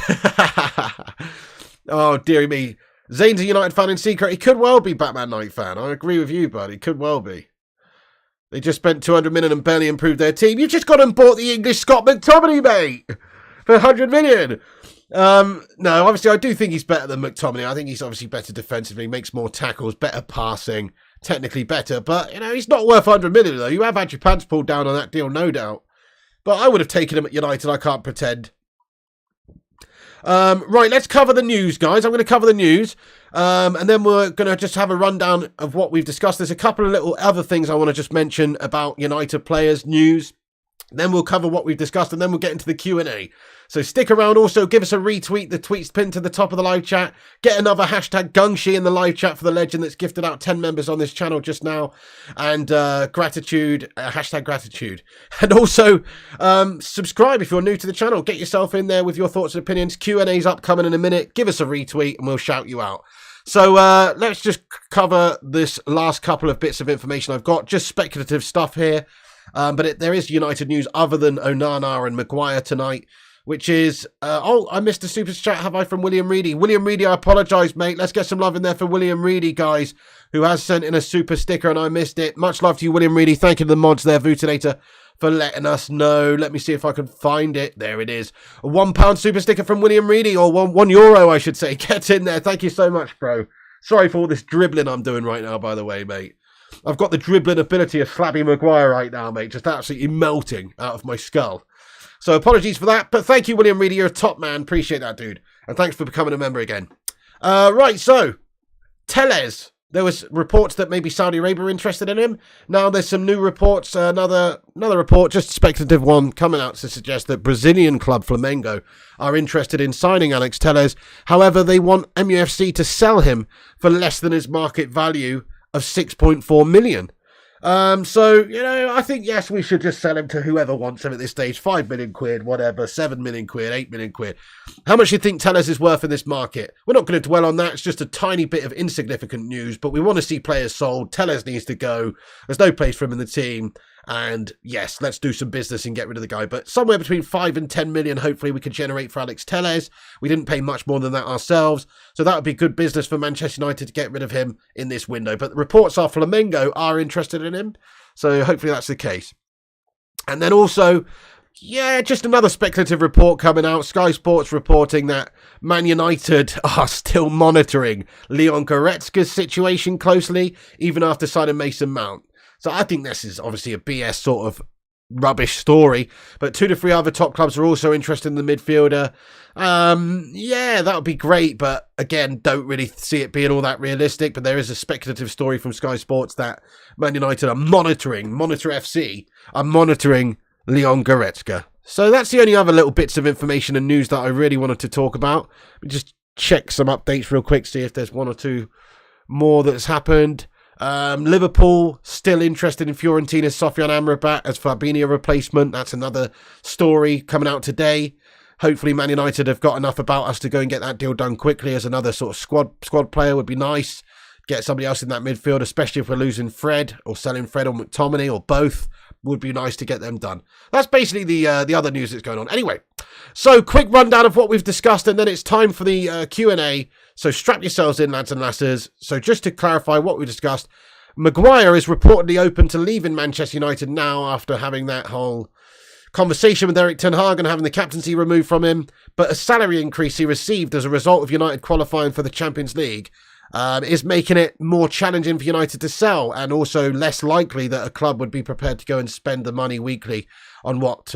Oh, dearie me. Zane's a United fan in secret. He could well be Batman Knight fan. I agree with you, bud. He could well be. They just spent 200 million and barely improved their team. You've just gone and bought the English Scott McTominay, mate, for 100 million. No, obviously I do think he's better than McTominay. I think he's obviously better defensively, makes more tackles, better passing, technically better. But, you know, he's not worth 100 million, though. You have had your pants pulled down on that deal, no doubt. But I would have taken him at United, I can't pretend. Right, let's cover the news, guys. I'm going to cover the news. And then we're going to just have a rundown of what we've discussed. There's a couple of little other things I want to just mention about United players, news. Then we'll cover what we've discussed, and then we'll get into the Q&A. So stick around. Also, give us a retweet. The tweet's pinned to the top of the live chat. Get another hashtag Gungshi in the live chat for the legend that's gifted out 10 members on this channel just now. And gratitude, hashtag gratitude. And also, subscribe if you're new to the channel. Get yourself in there with your thoughts and opinions. Q&A's upcoming in a minute. Give us a retweet, and we'll shout you out. So let's just cover this last couple of bits of information I've got. Just speculative stuff here. But there is United news other than Onana and Maguire tonight, which is, I missed a super chat, have I, from William Reedy? William Reedy, I apologise, mate. Let's get some love in there for William Reedy, guys, who has sent in a super sticker and I missed it. Much love to you, William Reedy. Thank you to the mods there, Vutilator, for letting us know. Let me see if I can find it. There it is. A £1 super sticker from William Reedy, or €1, I should say. Get in there. Thank you so much, bro. Sorry for all this dribbling I'm doing right now, by the way, mate. I've got the dribbling ability of Slabby Maguire right now, mate. Just absolutely melting out of my skull. So apologies for that. But thank you, William Reedy. You're a top man. Appreciate that, dude. And thanks for becoming a member again. Right, so Telles. There was reports that maybe Saudi Arabia were interested in him. Now there's some new reports. Another report, just a speculative one, coming out to suggest that Brazilian club Flamengo are interested in signing Alex Telles. However, they want MUFC to sell him for less than his market value of 6.4 million. So, you know, I think, yes, we should just sell him to whoever wants him at this stage. 5 million quid, whatever, 7 million quid, 8 million quid. How much do you think Telles is worth in this market? We're not going to dwell on that. It's just a tiny bit of insignificant news, but we want to see players sold. Telles needs to go. There's no place for him in the team. And yes, let's do some business and get rid of the guy. But somewhere between 5 and 10 million, hopefully we can generate for Alex Telles. We didn't pay much more than that ourselves. So that would be good business for Manchester United to get rid of him in this window. But the reports are Flamengo are interested in him. So hopefully that's the case. And then also, yeah, just another speculative report coming out. Sky Sports reporting that Man United are still monitoring Leon Goretzka's situation closely, even after signing Mason Mount. So I think this is obviously a BS sort of rubbish story. But 2 to 3 other top clubs are also interested in the midfielder. Yeah, that would be great. But again, don't really see it being all that realistic. But there is a speculative story from Sky Sports that Man United are Monitor FC, are monitoring Leon Goretzka. So that's the only other little bits of information and news that I really wanted to talk about. Just check some updates real quick, see if there's 1 or 2 more that's happened. Liverpool still interested in Fiorentina's Sofian Amrabat as Fabinho replacement. That's another story coming out today. Hopefully Man United have got enough about us to go and get that deal done quickly as another sort of squad player would be nice. Get somebody else in that midfield, especially if we're losing Fred or selling Fred or McTominay or both. Would be nice to get them done. That's basically the other news that's going on. Anyway, so quick rundown of what we've discussed, and then it's time for the Q&A. So strap yourselves in, lads and lasses. So just to clarify what we discussed, Maguire is reportedly open to leaving Manchester United now after having that whole conversation with Erik ten Hag and having the captaincy removed from him. But a salary increase he received as a result of United qualifying for the Champions League is making it more challenging for United to sell, and also less likely that a club would be prepared to go and spend the money weekly on what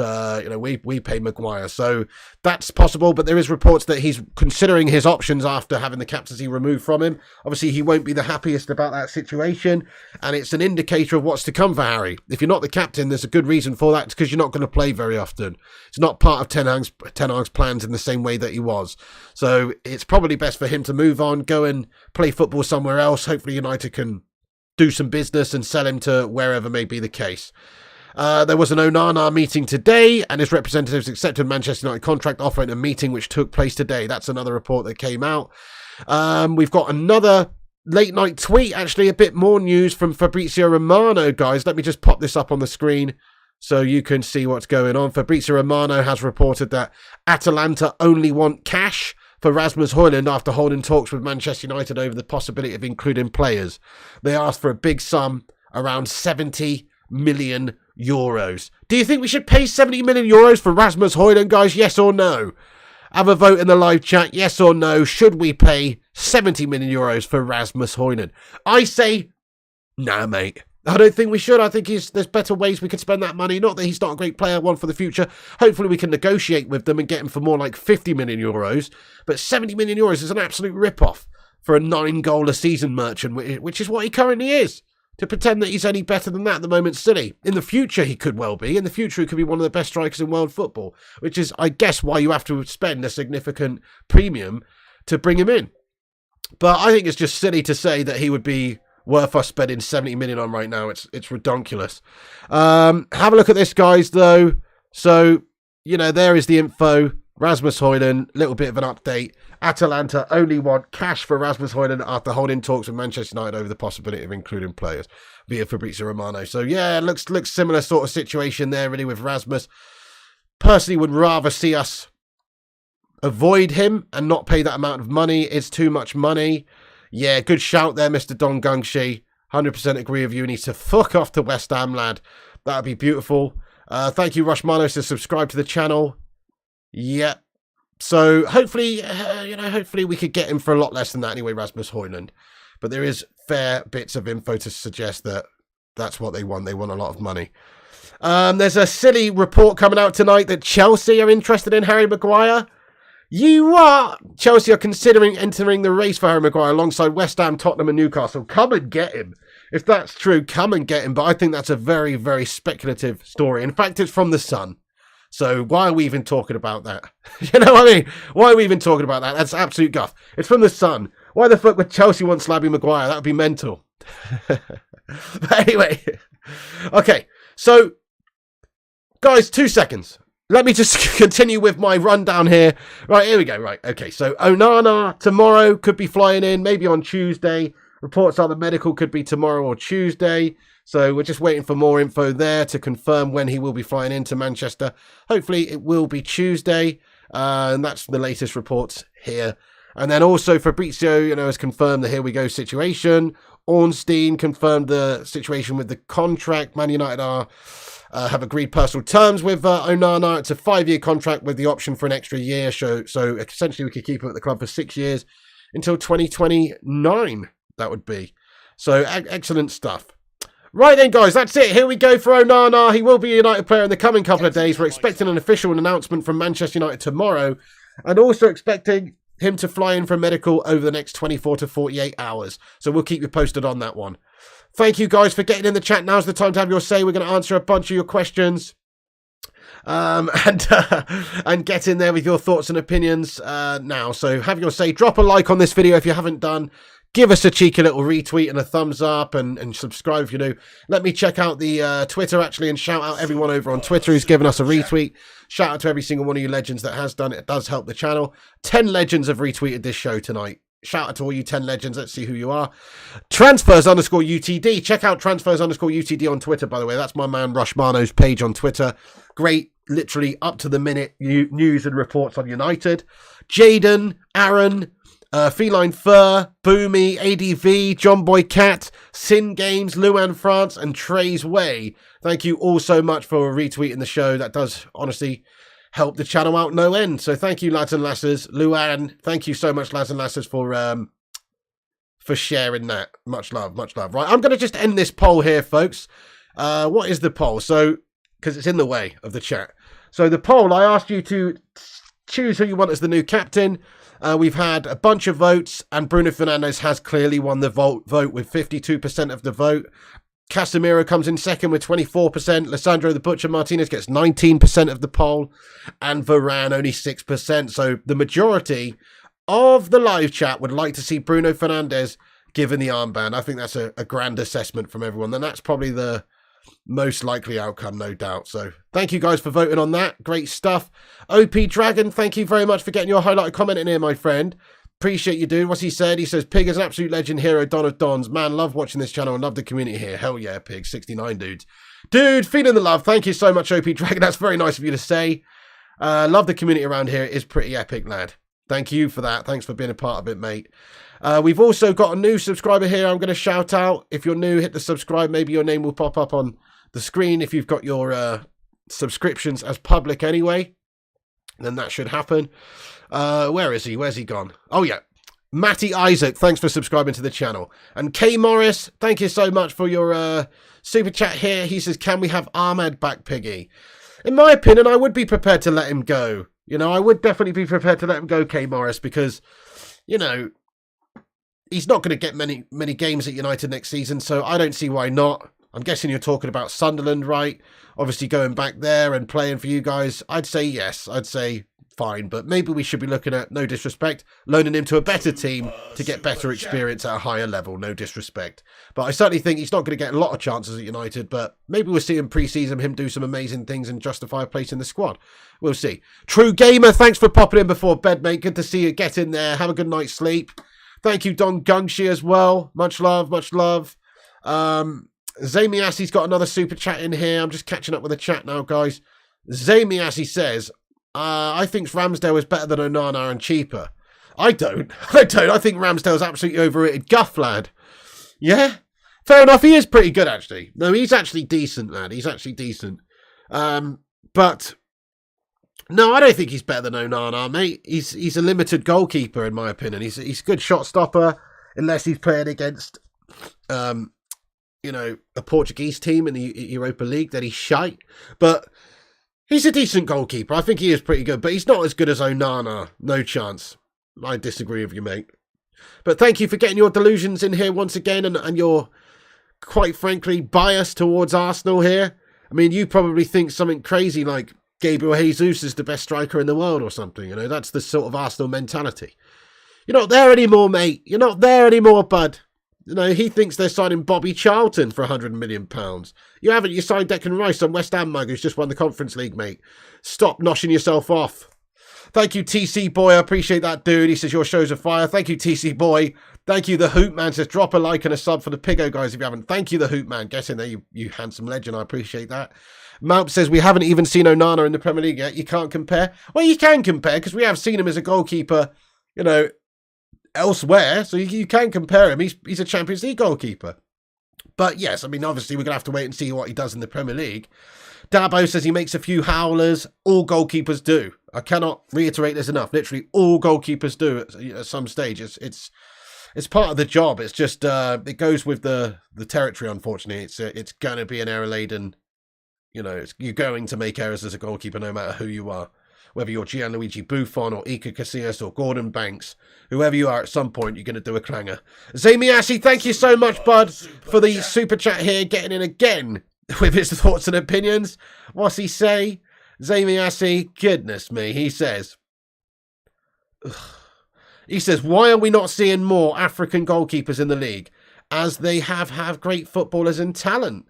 we pay Maguire. So that's possible, but there is reports that he's considering his options after having the captaincy removed from him. Obviously, he won't be the happiest about that situation, and it's an indicator of what's to come for Harry. If you're not the captain, there's a good reason for that. It's because you're not going to play very often. It's not part of Ten Hag's plans in the same way that he was. So it's probably best for him to move on, go and play football somewhere else. Hopefully United can do some business and sell him to wherever may be the case. There was an Onana meeting today, and his representatives accepted Manchester United contract offer in a meeting which took place today. That's another report that came out. We've got another late night tweet, actually a bit more news from Fabrizio Romano, guys. Let me just pop this up on the screen so you can see what's going on. Fabrizio Romano has reported that Atalanta only want cash for Rasmus Højlund after holding talks with Manchester United over the possibility of including players. They asked for a big sum, around 70 million euros. Do you think we should pay 70 million euros for Rasmus Højlund, guys? Yes or no? Have a vote in the live chat. Yes or no? Should we pay 70 million euros for Rasmus Højlund? I say, nah, mate. I don't think we should. I think there's better ways we could spend that money. Not that he's not a great player, one for the future. Hopefully we can negotiate with them and get him for more like 50 million euros. But 70 million euros is an absolute rip-off for a 9-goal-a-season merchant, which is what he currently is. To pretend that he's any better than that at the moment, silly. In the future, he could well be. In the future, he could be one of the best strikers in world football, which is, I guess, why you have to spend a significant premium to bring him in. But I think it's just silly to say that he would be worth us spending 70 million on right now. It's redonkulous. Have a look at this, guys, though. So, there is the info. Rasmus Højlund, little bit of an update. Atalanta only want cash for Rasmus Højlund after holding talks with Manchester United over the possibility of including players via Fabrizio Romano. So yeah, looks similar sort of situation there really with Rasmus. Personally would rather see us avoid him and not pay that amount of money. It's too much money. Yeah, good shout there, Mr. Don Gungshi. 100% agree with you. He needs to fuck off to West Ham, lad. That would be beautiful. Thank you, Rushmanos, to subscribe to the channel. Yeah. So hopefully, hopefully we could get him for a lot less than that anyway, Rasmus Højlund. But there is fair bits of info to suggest that that's what they want. They want a lot of money. There's a silly report coming out tonight that Chelsea are interested in Harry Maguire. Chelsea are considering entering the race for Harry Maguire alongside West Ham, Tottenham and Newcastle. Come and get him. If that's true, come and get him. But I think that's a very, very speculative story. In fact, it's from The Sun. So why are we even talking about that? You know what I mean? Why are we even talking about that? That's absolute guff. It's from The Sun. Why the fuck would Chelsea want Slabby Maguire? That would be mental. But anyway. Okay. So, guys, 2 seconds. Let me just continue with my rundown here. Right, here we go. Right, okay. So, Onana tomorrow could be flying in, maybe on Tuesday. Reports are the medical could be tomorrow or Tuesday. So we're just waiting for more info there to confirm when he will be flying into Manchester. Hopefully it will be Tuesday. And that's the latest reports here. And then also Fabrizio, has confirmed the here we go situation. Ornstein confirmed the situation with the contract. Man United have agreed personal terms with Onana. It's a 5-year contract with the option for an extra year. So essentially we could keep him at the club for 6 years until 2029. That would be. So excellent stuff. Right then, guys, that's it. Here we go for Onana. He will be a United player in the coming couple of days. We're expecting an official announcement from Manchester United tomorrow, and also expecting him to fly in for a medical over the next 24 to 48 hours. So we'll keep you posted on that one. Thank you, guys, for getting in the chat. Now's the time to have your say. We're going to answer a bunch of your questions. And get in there with your thoughts and opinions now. So have your say. Drop a like on this video if you haven't done. give us a cheeky little retweet and a thumbs up and subscribe if you're new. Let me check out the Twitter, actually, and shout out everyone over on Twitter who's given us a retweet. Shout out to every single one of you legends that has done it. It does help the channel. 10 legends have retweeted this show tonight. Shout out to all you 10 legends. Let's see who you are. Transfers_UTD. Check out Transfers_UTD on Twitter, by the way. That's my man Rushmano's page on Twitter. Great, literally up-to-the-minute news and reports on United. Jaden, Aaron, Feline Fur, Boomy, ADV, John Boy Cat, Sin Games, Luan France, and Trey's Way. Thank you all so much for retweeting the show. That does, honestly, help the channel out no end. So thank you, lads and lasses. Luan, thank you so much, lads and lasses, for sharing that. Much love, much love. Right, I'm going to just end this poll here, folks. What is the poll? So, because it's in the way of the chat. So the poll, I asked you to choose who you want as the new captain. We've had a bunch of votes, and Bruno Fernandes has clearly won the vote with 52% of the vote. Casemiro comes in second with 24%. Lissandro the Butcher Martinez gets 19% of the poll, and Varane only 6%. So the majority of the live chat would like to see Bruno Fernandes given the armband. I think that's a grand assessment from everyone, and that's probably the most likely outcome, no doubt. So thank you guys for voting on that. Great stuff. OP Dragon, thank you very much for getting your highlighted comment in here, my friend. Appreciate you, dude. What's he said? He says, Pig is an absolute legend, hero, Don of Dons. Man, love watching this channel and love the community here. Hell yeah, Pig. 69 dudes. Dude, feeling the love. Thank you so much, OP Dragon. That's very nice of you to say. Love the community around here. It is pretty epic, lad. Thank you for that. Thanks for being a part of it, mate. We've also got a new subscriber here I'm going to shout out. If you're new, hit the subscribe. Maybe your name will pop up on the screen if you've got your subscriptions as public anyway. Then that should happen. Where is he? Where's he gone? Oh, yeah. Matty Isaac, thanks for subscribing to the channel. And K Morris, thank you so much for your super chat here. He says, can we have Ahmed back, Piggy? In my opinion, I would be prepared to let him go. You know, I would definitely be prepared to let him go, K Morris, because, you know, he's not going to get many games at United next season, so I don't see why not. I'm guessing you're talking about Sunderland, right? Obviously going back there and playing for you guys. I'd say yes. I'd say fine, but maybe we should be looking at, no disrespect, loaning him to a better team to get better experience at a higher level. No disrespect. But I certainly think he's not going to get a lot of chances at United, but maybe we'll see in pre-season him do some amazing things and justify a place in the squad. We'll see. True Gamer, thanks for popping in before bed, mate. Good to see you. Get in there. Have a good night's sleep. Thank you, Don Gungshi, as well. Much love, much love. Zamiasi's got another super chat in here. I'm just catching up with the chat now, guys. Zamiasi says, I think Ramsdale is better than Onana and cheaper. I don't. I think Ramsdale's absolutely overrated guff, lad. Yeah? Fair enough. He is pretty good, actually. No, he's actually decent, lad. He's actually decent. But no, I don't think he's better than Onana, mate. He's a limited goalkeeper, in my opinion. He's a good shot stopper, unless he's playing against you know, a Portuguese team in the Europa League, that he's shite. But he's a decent goalkeeper. I think he is pretty good, but he's not as good as Onana. No chance. I disagree with you, mate. But thank you for getting your delusions in here once again, and your, quite frankly, bias towards Arsenal here. I mean, you probably think something crazy like Gabriel Jesus is the best striker in the world or something. You know, that's the sort of Arsenal mentality. You're not there anymore, mate. You're not there anymore, bud. You know, he thinks they're signing Bobby Charlton for £100 million. You haven't. You signed Declan Rice on West Ham mug, who's just won the Conference League, mate. Stop noshing yourself off. Thank you, TC Boy. I appreciate that, dude. He says your shows are fire. Thank you, TC Boy. Thank you, The Hoop Man says drop a like and a sub for the Piggo guys if you haven't. Thank you, The Hoop Man. Get in there, you handsome legend. I appreciate that. Mount says we haven't even seen Onana in the Premier League yet. You can't compare. Well, you can compare because we have seen him as a goalkeeper, you know, elsewhere, so you can compare him. He's a Champions League goalkeeper. But yes, I mean, obviously we're going to have to wait and see what he does in the Premier League. Dabo says he makes a few howlers. All goalkeepers do. I cannot reiterate this enough. Literally all goalkeepers do at some stage. It's part of the job. It's just it goes with the territory, unfortunately. It's going to be an error-laden, you know, you're going to make errors as a goalkeeper no matter who you are. Whether you're Gianluigi Buffon or Iker Casillas or Gordon Banks, whoever you are, at some point you're going to do a clanger. Zamiasi, thank you so much, bud, for the super chat here, getting in again with his thoughts and opinions. What's he say? Zamiasi, goodness me, he says, He says, why are we not seeing more African goalkeepers in the league? As they have great footballers and talent.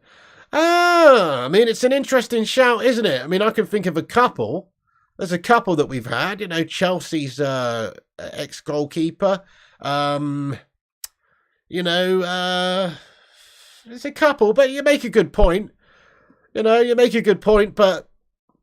I mean, it's an interesting shout, isn't it? I mean, I can think of a couple. There's a couple that we've had. You know, Chelsea's ex-goalkeeper. You know, there's a couple, but you make a good point. You know, you make a good point, but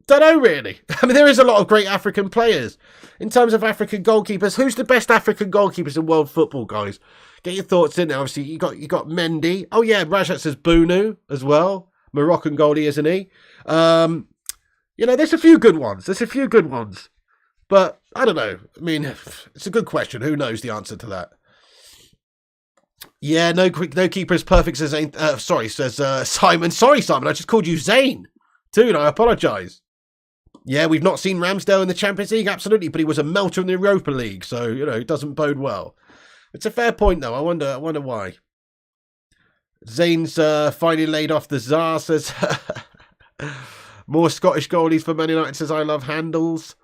don't know really. I mean, there is a lot of great African players. In terms of African goalkeepers, who's the best African goalkeepers in world football, guys? Get your thoughts in there. Obviously, you got Mendy. Oh yeah, Rajat says Bunu as well. Moroccan goalie, isn't he? You know, there's a few good ones. But I don't know. I mean, it's a good question. Who knows the answer to that? Yeah, no keeper is perfect, says Zane. Says Simon. Sorry, Simon, I just called you Zane. Dude, I apologise. Yeah, we've not seen Ramsdale in the Champions League, absolutely, but he was a melter in the Europa League, so, you know, it doesn't bode well. It's a fair point, though. I wonder why. Zane's finally laid off the Tsar, says... More Scottish goalies for Man United, says I love handles.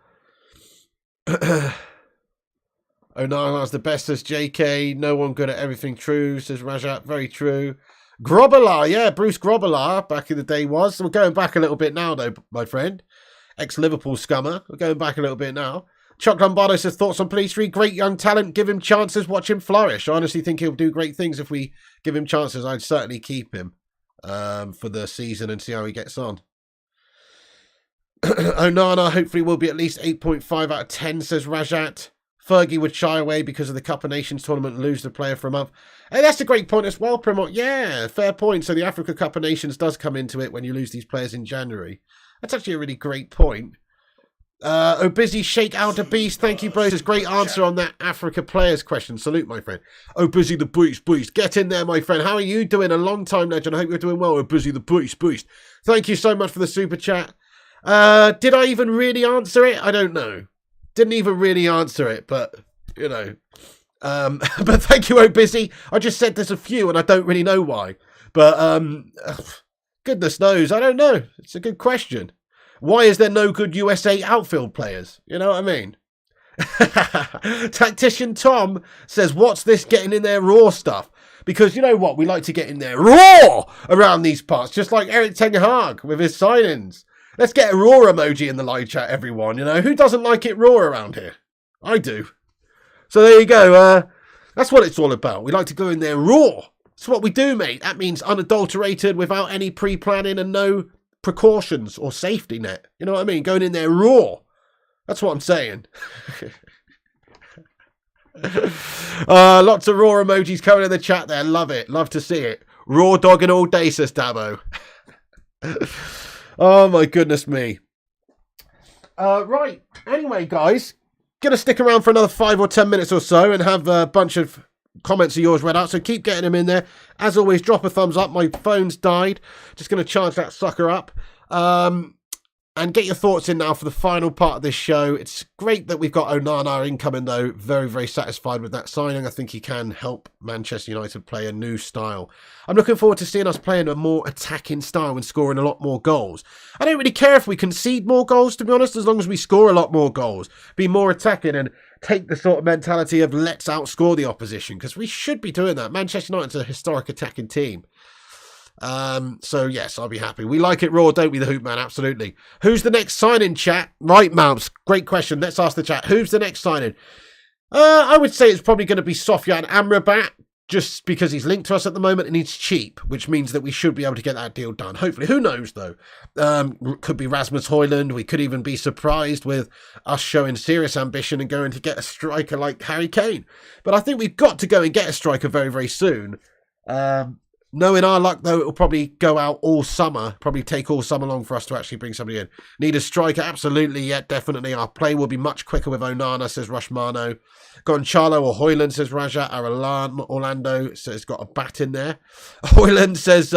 Onana's the best, says JK. No one good at everything, true, says Rajat. Very true. Grobbelaar, yeah, Bruce Grobbelaar back in the day was. We're going back a little bit now, though, my friend. Ex-Liverpool scummer. We're going back a little bit now. Chuck Lombardo says, thoughts on Police 3? Great young talent. Give him chances. Watch him flourish. I honestly think he'll do great things if we give him chances. I'd certainly keep him for the season and see how he gets on. Onana hopefully will be at least 8.5 out of 10, says Rajat. Fergie would shy away because of the Cup of Nations tournament and lose the player for a month. Hey, that's a great point as well, Primo. Yeah, fair point. So the Africa Cup of Nations does come into it when you lose these players in January. That's actually a really great point. Busy Shake Out a Beast. Thank you, bro. It's a great answer on that Africa players question. Salute, my friend. Busy the Beast. Get in there, my friend. How are you doing? A long time legend. I hope you're doing well. Busy the Beast. Thank you so much for the super chat. Did I even really answer it? I don't know. Didn't even really answer it, but, you know. But thank you, Busy. I just said there's a few and I don't really know why. But, goodness knows. I don't know. It's a good question. Why is there no good USA outfield players? You know what I mean? Tactician Tom says, what's this getting in there raw stuff? Because you know what? We like to get in there raw around these parts, just like Eric Ten Hag with his signings. Let's get a raw emoji in the live chat, everyone. You know, who doesn't like it raw around here? I do. So there you go. That's what it's all about. We like to go in there raw. That's what we do, mate. That means unadulterated, without any pre-planning and no precautions or safety net. You know what I mean? Going in there raw. That's what I'm saying. Lots of raw emojis coming in the chat there. Love it. Love to see it. Raw dogging all day, says Dabo. Oh my goodness me. Right. Anyway, guys, gonna stick around for another 5 or 10 minutes or so and have a bunch of comments of yours read out, so keep getting them in there. As always, drop a thumbs up. My phone's died. Just going to charge that sucker up. And get your thoughts in now for the final part of this show. It's great that we've got Onana incoming, though. Very, very satisfied with that signing. I think he can help Manchester United play a new style. I'm looking forward to seeing us playing a more attacking style and scoring a lot more goals. I don't really care if we concede more goals, to be honest, as long as we score a lot more goals. Be more attacking and take the sort of mentality of let's outscore the opposition, because we should be doing that. Manchester United's a historic attacking team. So yes, I'll be happy. We like it raw, don't we, the Hoop Man? Absolutely. Who's the next signing, chat? Right, Mounts. Great question. Let's ask the chat. Who's the next signing? I would say it's probably going to be Sofyan Amrabat, just because he's linked to us at the moment and he's cheap, which means that we should be able to get that deal done. Hopefully. Who knows, though? Could be Rasmus Højlund. We could even be surprised with us showing serious ambition and going to get a striker like Harry Kane. But I think we've got to go and get a striker very, very soon. Knowing our luck, though, it'll probably go out all summer. Probably take all summer long for us to actually bring somebody in. Need a striker? Absolutely, yeah, definitely. Our play will be much quicker with Onana, says Rushmano. Gonçalo or Højlund, says Raja. Orlando says got a bat in there. Højlund says,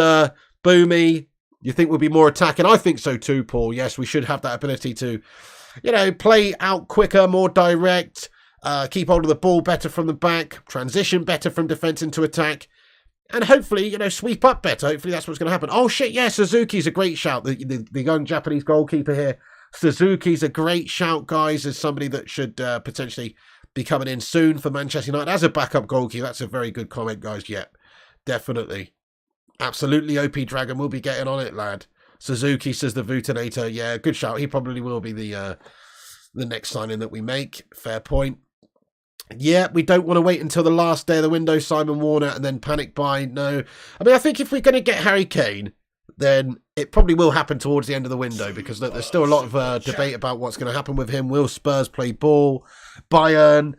Boomy, you think we'll be more attacking? I think so too, Paul. Yes, we should have that ability to, play out quicker, more direct, keep hold of the ball better from the back, transition better from defence into attack. And hopefully, sweep up better. Hopefully that's what's going to happen. Oh, shit, yeah, Suzuki's a great shout. The young Japanese goalkeeper here. Suzuki's a great shout, guys, as somebody that should potentially be coming in soon for Manchester United as a backup goalkeeper. That's a very good comment, guys. Yep, definitely. Absolutely, OP Dragon will be getting on it, lad. Suzuki says the Vutinator. Yeah, good shout. He probably will be the next signing that we make. Fair point. Yeah, we don't want to wait until the last day of the window, Simon Warner, and then panic buy. No. I mean, I think if we're going to get Harry Kane, then it probably will happen towards the end of the window, because look, there's still a lot of debate about what's going to happen with him. Will Spurs play ball? Bayern,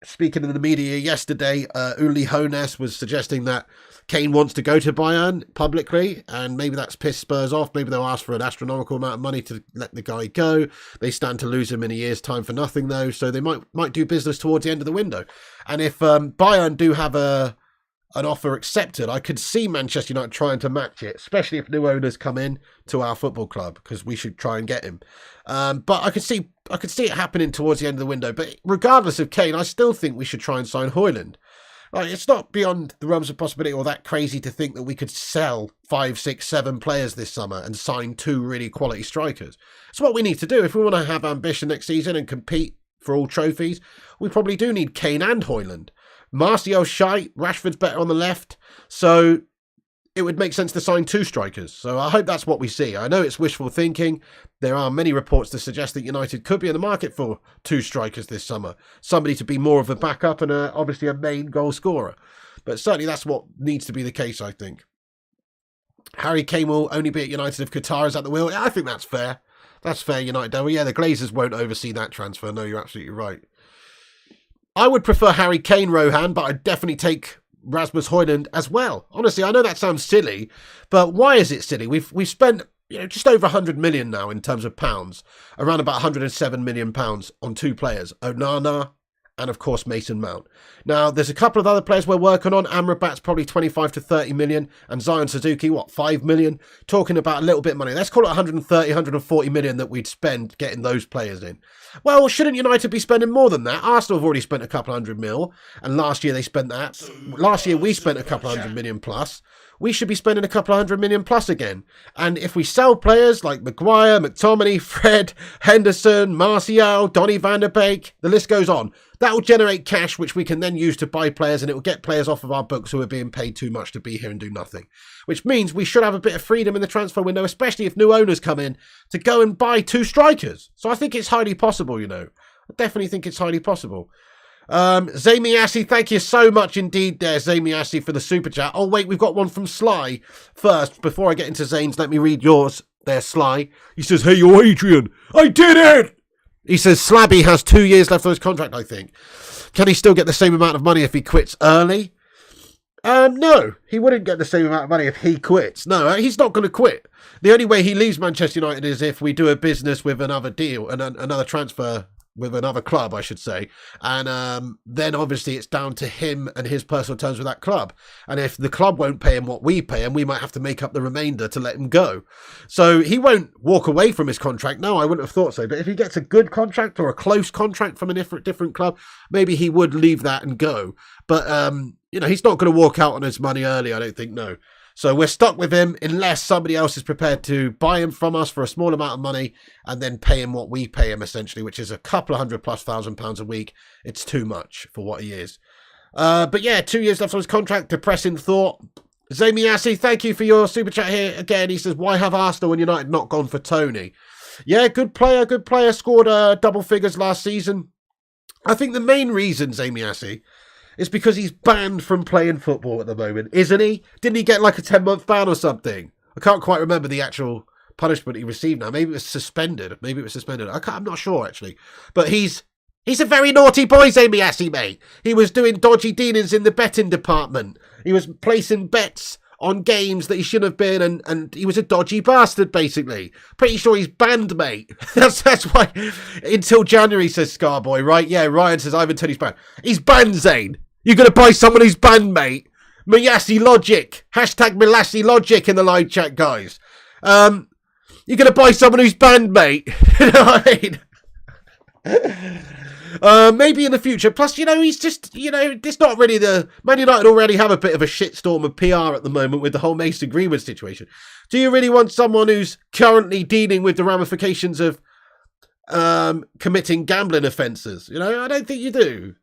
speaking in the media yesterday, Uli Hoeneß was suggesting that Kane wants to go to Bayern publicly, and maybe that's pissed Spurs off. Maybe they'll ask for an astronomical amount of money to let the guy go. They stand to lose him in a year's time for nothing, though, so they might do business towards the end of the window. And if Bayern do have an offer accepted, I could see Manchester United trying to match it, especially if new owners come in to our football club, because we should try and get him. But I could see it happening towards the end of the window. But regardless of Kane, I still think we should try and sign Højlund. Like, it's not beyond the realms of possibility or that crazy to think that we could sell 5, 6, 7 players this summer and sign 2 really quality strikers. It's what we need to do if we want to have ambition next season and compete for all trophies. We probably do need Kane and Højlund. Martial's shite, Rashford's better on the left, so it would make sense to sign 2 strikers. So I hope that's what we see. I know it's wishful thinking. There are many reports to suggest that United could be in the market for 2 strikers this summer. Somebody to be more of a backup and obviously a main goal scorer. But certainly that's what needs to be the case, I think. Harry Kane will only be at United if Qatar is at the wheel. Yeah, I think that's fair. That's fair, United. Well, yeah, the Glazers won't oversee that transfer. No, you're absolutely right. I would prefer Harry Kane, Rohan, but I'd definitely take Rasmus Højlund as well. Honestly, I know that sounds silly, but why is it silly? We've spent just over 100 million now in terms of pounds, around about 107 million pounds on 2 players, Onana and of course Mason Mount. Now there's a couple of other players we're working on. Amrabat's probably 25 to 30 million, and Zion Suzuki, 5 million? Talking about a little bit of money. Let's call it 130, 140 million that we'd spend getting those players in. Well, shouldn't United be spending more than that? Arsenal have already spent a couple 100 mil, and last year they spent that. Last year we spent a couple 100 million plus. We should be spending a couple 100 million plus again. And if we sell players like Maguire, McTominay, Fred, Henderson, Martial, Donny van der Beek, the list goes on, that will generate cash which we can then use to buy players, and it will get players off of our books who are being paid too much to be here and do nothing. Which means we should have a bit of freedom in the transfer window, especially if new owners come in, to go and buy 2 strikers. So I think it's highly possible, I definitely think it's highly possible. Zamiassi, thank you so much indeed there, Zamiassi, for the super chat. Oh wait, we've got one from Sly. First, before I get into Zane's, let me read yours there, Sly. He says, hey, yo, Adrian, I did it! He says Slabby has 2 years left on his contract, I think. Can he still get the same amount of money if he quits early? No, he wouldn't get the same amount of money if he quits. No, he's not going to quit. The only way he leaves Manchester United is if we do a business with another deal, and another transfer with another club, I should say. And then obviously it's down to him and his personal terms with that club. And if the club won't pay him what we pay him, we might have to make up the remainder to let him go. So he won't walk away from his contract. No, I wouldn't have thought so. But if he gets a good contract or a close contract from a different club, maybe he would leave that and go. But, he's not going to walk out on his money early, I don't think, no. So we're stuck with him unless somebody else is prepared to buy him from us for a small amount of money and then pay him what we pay him, essentially, which is a couple of £100,000+ a week. It's too much for what he is. But yeah, 2 years left on his contract. Depressing thought. Zamiassi, thank you for your super chat here again. He says, why have Arsenal and United not gone for Tony? Yeah, good player. Scored double figures last season. I think the main reason, Zamiassi, it's because he's banned from playing football at the moment, isn't he? Didn't he get like a 10-month ban or something? I can't quite remember the actual punishment he received now. Maybe it was suspended. I'm not sure, actually. But he's a very naughty boy, Zamiassi, mate. He was doing dodgy dealings in the betting department. He was placing bets on games that he shouldn't have been, and he was a dodgy bastard, basically. Pretty sure he's banned, mate. That's why, until January, says Scarboy, right? Yeah, Ryan says, Ivan Tony's banned. He's banned, Zane. You're going to buy someone who's banned, mate. Mayassi Logic. Hashtag Melassi Logic in the live chat, guys. You're going to buy someone who's banned, mate. You know what I mean? Maybe in the future. Plus, he's just, it's not really the... Man United already have a bit of a shitstorm of PR at the moment with the whole Mason Greenwood situation. Do you really want someone who's currently dealing with the ramifications of committing gambling offences. You know, I don't think you do.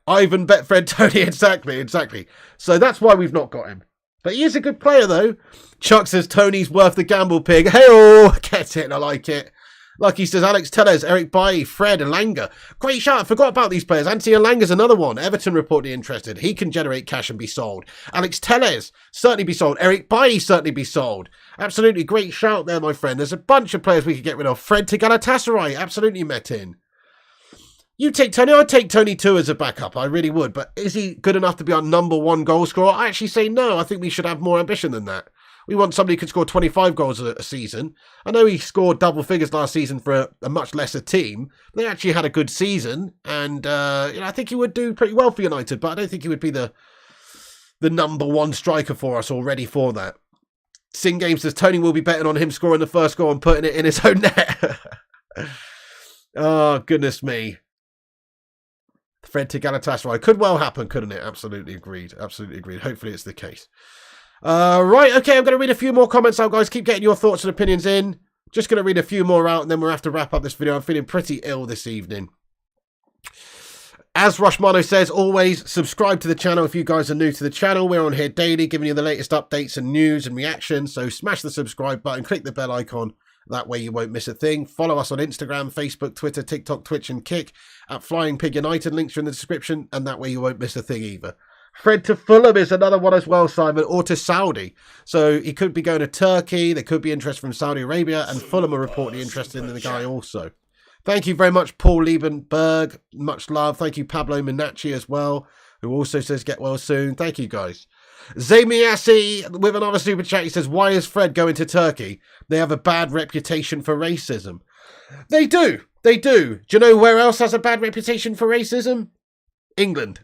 Ivan, Betfred, Tony, exactly. So that's why we've not got him. But he is a good player, though. Chuck says Tony's worth the gamble pig. Hey-oh, get it, I like it. Lucky says Alex Tellez, Eric Bailly, Fred, Elanga. Great shout, I forgot about these players. Anthony Elanga's another one. Everton reportedly interested. He can generate cash and be sold. Alex Tellez, certainly be sold. Eric Bailly, certainly be sold. Absolutely great shout there, my friend. There's a bunch of players we could get rid of. Fred to Galatasaray, absolutely met in. You take Tony, I'd take Tony too as a backup, I really would. But is he good enough to be our #1 goal scorer? I actually say no. I think we should have more ambition than that. We want somebody who could score 25 goals a season. I know he scored double figures last season for a much lesser team. They actually had a good season. And I think he would do pretty well for United. But I don't think he would be the #1 striker for us or ready for that. Sing Game says Tony will be betting on him scoring the first goal and putting it in his own net. Oh, goodness me. Fred to Galatasaray. Could well happen, couldn't it? Absolutely agreed. Hopefully it's the case. Right, okay, I'm going to read a few more comments out, guys. Keep getting your thoughts and opinions in. Just going to read a few more out, and then we'll have to wrap up this video. I'm feeling pretty ill this evening. As Rushmano says, always subscribe to the channel if you guys are new to the channel. We're on here daily, giving you the latest updates and news and reactions. So smash the subscribe button, click the bell icon. That way you won't miss a thing. Follow us on Instagram, Facebook, Twitter, TikTok, Twitch, and Kick at Flying Pig United. Links are in the description, and that way you won't miss a thing either. Fred to Fulham is another one as well, Simon, or to Saudi. So he could be going to Turkey. There could be interest from Saudi Arabia, and Fulham are reportedly interested in the guy also. Thank you very much, Paul Liebenberg. Much love. Thank you, Pablo Minacci as well, who also says get well soon. Thank you, guys. Zamiasi with another super chat. He says, why is Fred going to Turkey? They have a bad reputation for racism. They do. Do you know where else has a bad reputation for racism? England.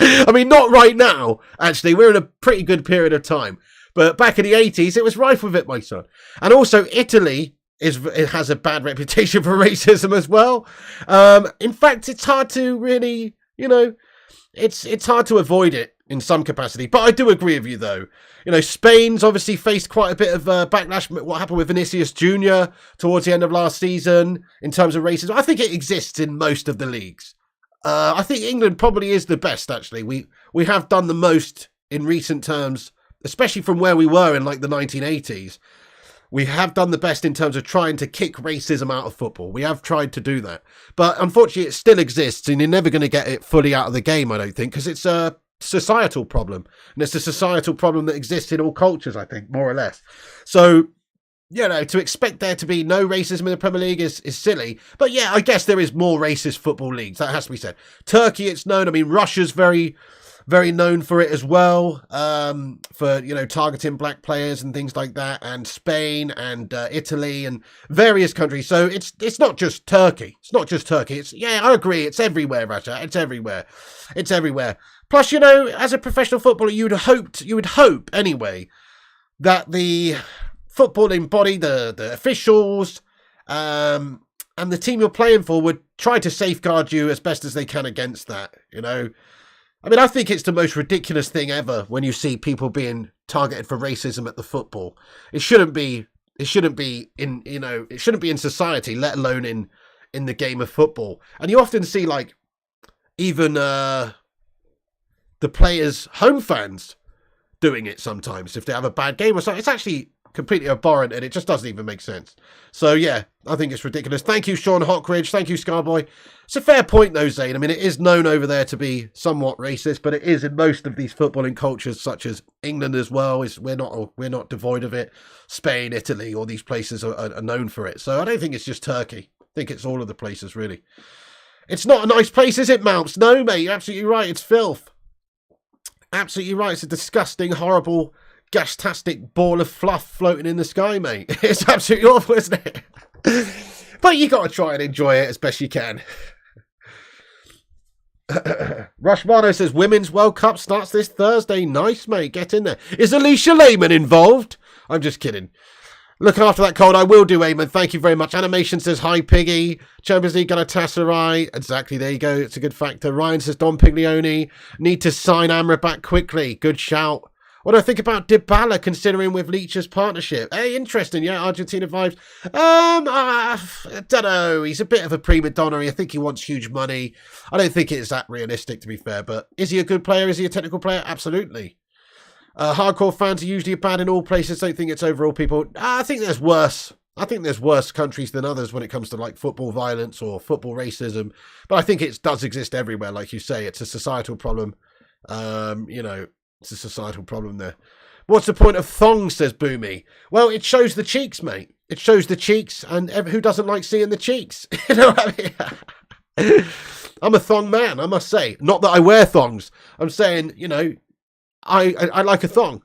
I mean, not right now, actually. We're in a pretty good period of time. But back in the 80s, it was rife with it, my son. And also, Italy it has a bad reputation for racism as well. In fact, it's hard to really, it's hard to avoid it in some capacity. But I do agree with you, though. Spain's obviously faced quite a bit of backlash. What happened with Vinicius Jr. towards the end of last season in terms of racism. I think it exists in most of the leagues. I think England probably is the best, actually. We have done the most in recent terms, especially from where we were in like the 1980s. We have done the best in terms of trying to kick racism out of football. We have tried to do that. But unfortunately, it still exists, and you're never going to get it fully out of the game, I don't think, because it's a societal problem. And it's a societal problem that exists in all cultures, I think, more or less. So, to expect there to be no racism in the Premier League is silly. But yeah, I guess there is more racist football leagues. That has to be said. Turkey, it's known. I mean, Russia's very, very known for it as well. For, targeting black players and things like that. And Spain and Italy and various countries. So it's not just Turkey. It's not just Turkey. I agree. It's everywhere, Raja. It's everywhere. Plus, as a professional footballer, you would hope anyway that the footballing body, the officials, and the team you're playing for would try to safeguard you as best as they can against that, I mean, I think it's the most ridiculous thing ever when you see people being targeted for racism at the football. It shouldn't be in society, let alone in the game of football. And you often see even the players' home fans doing it sometimes if they have a bad game or something. It's actually completely abhorrent, and it just doesn't even make sense. So yeah, I think it's ridiculous. Thank you, Sean Hockridge. Thank you, Scarboy. It's a fair point though, Zane. I mean, it is known over there to be somewhat racist, but it is in most of these footballing cultures, such as England as well. We're not devoid of it. Spain, Italy, all these places are known for it. So I don't think it's just Turkey. I think it's all of the places, really. It's not a nice place, is it, Mounts? No, mate, you're absolutely right. It's filth. Absolutely right. It's a disgusting, horrible, gastastic ball of fluff floating in the sky, mate. It's absolutely awful, isn't it? But you got to try and enjoy it as best you can. Rushmano says, Women's World Cup starts this Thursday. Nice, mate. Get in there. Is Alicia Lehman involved? I'm just kidding. Looking after that cold, I will do, Eamon. Thank you very much. Animation says, hi, Piggy. Champions League Galatasaray. Exactly, there you go. It's a good factor. Ryan says, Don Piglioni. Need to sign Amrabat quickly. Good shout. What do I think about Dybala considering with Leach's partnership? Hey, interesting, yeah, Argentina vibes. I don't know. He's a bit of a prima donna. I think he wants huge money. I don't think it's that realistic, to be fair, but is he a good player? Is he a technical player? Absolutely. Hardcore fans are usually bad in all places. Don't think it's overall people. I think there's worse. I think there's worse countries than others when it comes to like football violence or football racism. But I think it does exist everywhere. Like you say, it's a societal problem. You know, it's a societal problem there. What's the point of thongs, says Boomy? Well, it shows the cheeks, mate. It shows the cheeks, and who doesn't like seeing the cheeks? You know what I mean? I'm a thong man, I must say. Not that I wear thongs. I'm saying, you know, I like a thong.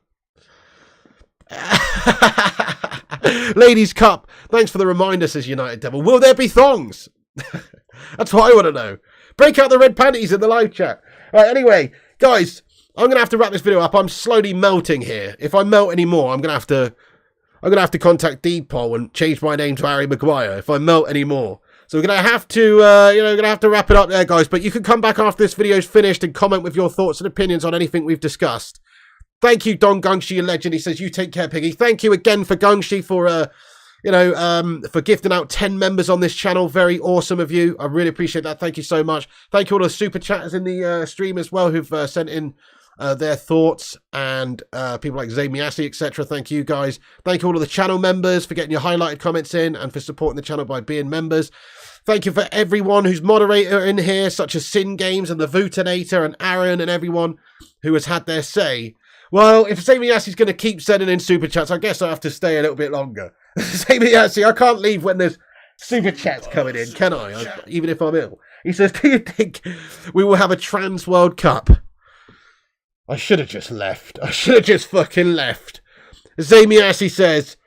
Ladies Cup, thanks for the reminder, says United Devil. Will there be thongs? That's what I want to know. Break out the red panties in the live chat. Right, anyway, guys, I'm gonna have to wrap this video up. I'm slowly melting here. If I melt anymore, I'm gonna have to contact Depol and change my name to Harry Maguire if I melt anymore. So we're gonna have to gonna have to wrap it up there, guys. But you can come back after this video's finished and comment with your thoughts and opinions on anything we've discussed. Thank you, Don Gungshi, a legend. He says, you take care, Piggy. Thank you again for Gungshi for for gifting out 10 members on this channel. Very awesome of you. I really appreciate that. Thank you so much. Thank you all the super chatters in the stream as well who've sent in their thoughts, and people like Zamiasi, etc. Thank you, guys. Thank you all of the channel members for getting your highlighted comments in and for supporting the channel by being members. Thank you for everyone who's moderator in here, such as Sin Games and the Vutinator and Aaron and everyone who has had their say. Well, if Zamiasi's going to keep sending in super chats, I guess I have to stay a little bit longer. Zamiasi, I can't leave when there's super chats coming in, can I? Even if I'm ill. He says, do you think we will have a trans World Cup? I should have just left. I should have just fucking left. Zamiasi says,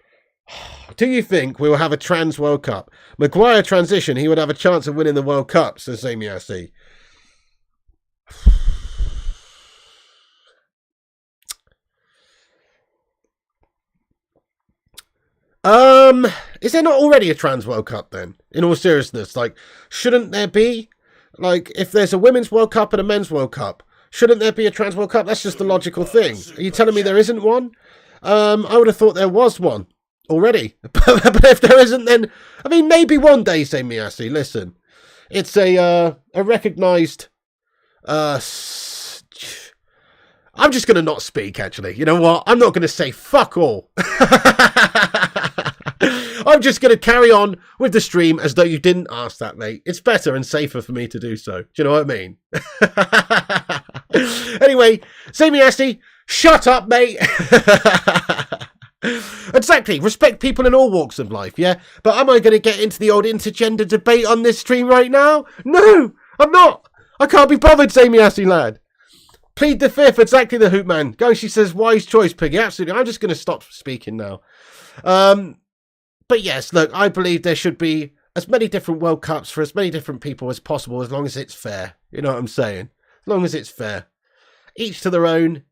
do you think we will have a trans World Cup? Maguire transition, he would have a chance of winning the World Cup, says Zamiasi. Is there not already a trans World Cup then? In all seriousness, like, shouldn't there be? Like, if there's a women's World Cup and a men's World Cup, shouldn't there be a trans World Cup? That's just the logical thing. Are you telling me there isn't one? I would have thought there was one already. But if there isn't, then, I mean, maybe one day, say Miyasi. Listen, it's a recognised, I'm just going to not speak, actually. You know what? I'm not going to say fuck all. I'm just going to carry on with the stream as though you didn't ask that, mate. It's better and safer for me to do so. Do you know what I mean? Anyway, Zamiasi, shut up, mate. Exactly. Respect people in all walks of life, yeah? But am I going to get into the old intergender debate on this stream right now? No, I'm not. I can't be bothered, Zamiasi, lad. Plead the fifth, exactly the hoot man. Goshi says, wise choice, Piggy. Absolutely. I'm just going to stop speaking now. But yes, look, I believe there should be as many different World Cups for as many different people as possible, as long as it's fair. You know what I'm saying? As long as it's fair. Each to their own,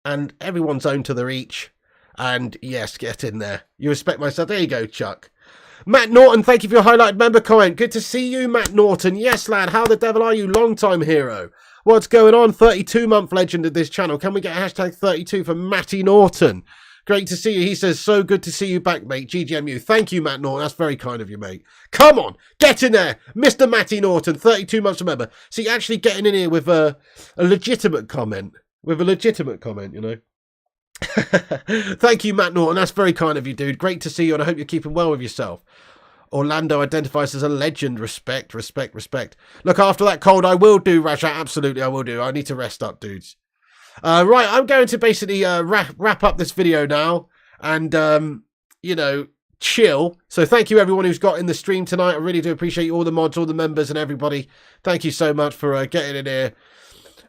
and everyone's own to their each. And yes, get in there. You respect myself. There you go, Chuck. Matt Norton, thank you for your highlighted member comment. Good to see you, Matt Norton. Yes, lad, how the devil are you? Long-time hero. What's going on? 32-month legend of this channel. Can we get a hashtag 32 for Matty Norton? Great to see you. He says, so good to see you back, mate. GGMU. Thank you, Matt Norton. That's very kind of you, mate. Come on. Get in there. Mr. Matty Norton, 32 months a member. See, actually getting in here with a legitimate comment. With a legitimate comment, you know. Thank you, Matt Norton. That's very kind of you, dude. Great to see you, and I hope you're keeping well with yourself. Orlando identifies as a legend. Respect, respect, respect. Look, after that cold, I will do, Raja. Absolutely, I will do. I need to rest up, dudes. Right, I'm going to basically wrap up this video now and, you know, chill. So thank you, everyone who's got in the stream tonight. I really do appreciate you, all the mods, all the members and everybody. Thank you so much for getting in here.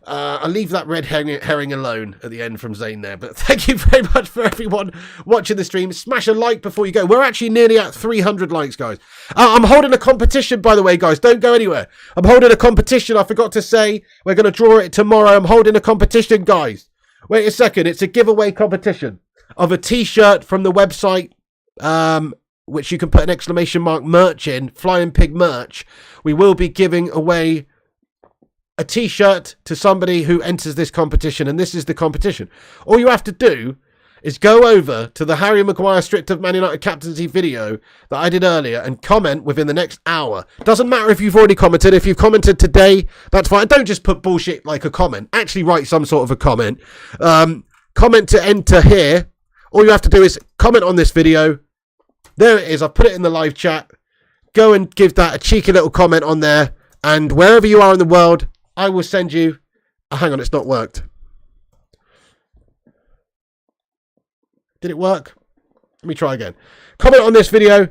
I'll leave that red herring alone at the end from Zane there. But thank you very much for everyone watching the stream. Smash a like before you go. We're actually nearly at 300 likes, guys. I'm holding a competition, by the way, guys. Don't go anywhere. I'm holding a competition. I forgot to say. We're going to draw it tomorrow. I'm holding a competition, guys. Wait a second. It's a giveaway competition of a t-shirt from the website, which you can put an exclamation mark merch in. Flying Pig merch. We will be giving away a t-shirt to somebody who enters this competition, and this is the competition. All you have to do is go over to the Harry Maguire stripped of Man United captaincy video that I did earlier and comment within the next hour. Doesn't matter if you've already commented. If you've commented today, that's fine. Don't just put bullshit like a comment. Actually write some sort of a comment. Comment to enter here. All you have to do is comment on this video. There it is. I've put it in the live chat. Go and give that a cheeky little comment on there. And wherever you are in the world, I will send you... Oh, hang on, it's not worked. Did it work? Let me try again. Comment on this video,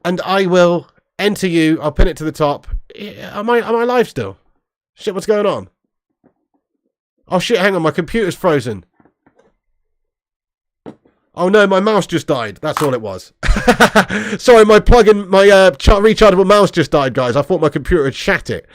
and I will enter you. I'll pin it to the top. Am I live still? Shit, what's going on? Oh shit, hang on, my computer's frozen. Oh no, my mouse just died. That's all it was. Sorry, my plug-in, my rechargeable mouse just died, guys. I thought my computer had shat it.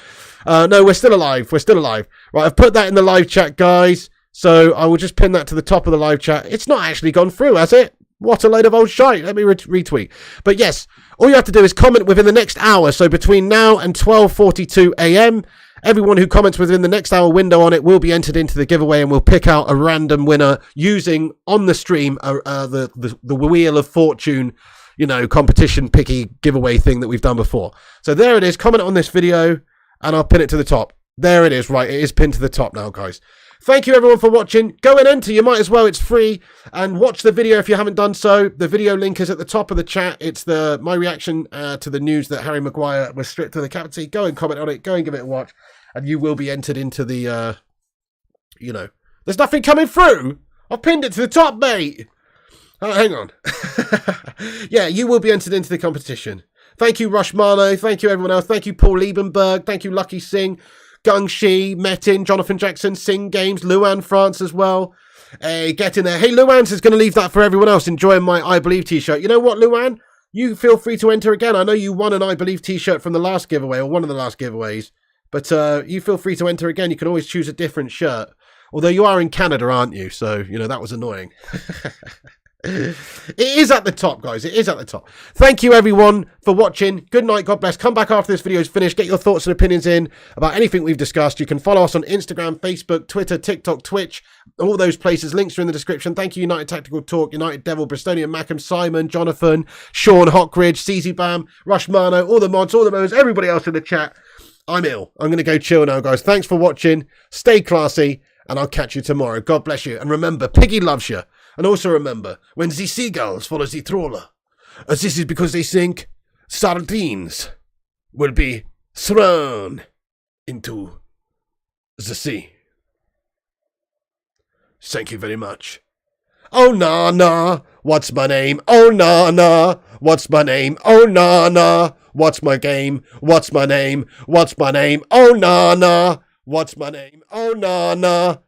No, we're still alive. We're still alive. Right, I've put that in the live chat, guys. So I will just pin that to the top of the live chat. It's not actually gone through, has it? What a load of old shite. Let me retweet. But yes, all you have to do is comment within the next hour. So between now and 12:42 a.m., everyone who comments within the next hour window on it will be entered into the giveaway, and we'll pick out a random winner using, on the stream, the Wheel of Fortune, you know, competition picky giveaway thing that we've done before. So there it is. Comment on this video, and I'll pin it to the top. There it is. Right, it is pinned to the top now, guys. Thank you, everyone, for watching. Go and enter. You might as well. It's free. And watch the video if you haven't done so. The video link is at the top of the chat. It's my reaction to the news that Harry Maguire was stripped of the captaincy. Go and comment on it. Go and give it a watch. And you will be entered into the, you know. There's nothing coming through. I've pinned it to the top, mate. Oh, hang on. Yeah, you will be entered into the competition. Thank you, Rushmano. Thank you, everyone else. Thank you, Paul Liebenberg. Thank you, Lucky Singh. Gung Shi, Metin, Jonathan Jackson, Sing Games, Luan France as well. Hey, get in there. Hey, Luan's is going to leave that for everyone else enjoying my I Believe t-shirt. You know what, Luan? You feel free to enter again. I know you won an I Believe t-shirt from the last giveaway, or one of the last giveaways. But you feel free to enter again. You can always choose a different shirt. Although you are in Canada, aren't you? So, you know, that was annoying. It is at the top, guys. It is at the top. Thank you, everyone, for watching. Good night. God bless. Come back after this video is finished. Get your thoughts and opinions in about anything we've discussed. You can follow us on Instagram, Facebook, Twitter, TikTok, Twitch, all those places. Links are in the description. Thank you, United Tactical Talk, United Devil, Bristolian Mackham, Simon, Jonathan, Sean, Hockridge, CZ Bam, Rushmano, all the mods, all the members, everybody else in the chat. I'm ill. I'm going to go chill now, guys. Thanks for watching. Stay classy, and I'll catch you tomorrow. God bless you. And remember, Piggy loves you. And also remember, when the seagulls follow the trawler, this is because they think sardines will be thrown into the sea. Thank you very much. Oh, Nana, what's my name? Oh, Nana, what's my name? Oh, Nana, what's my game? What's my name? What's my name? Oh, Nana, what's my name? Oh, Nana.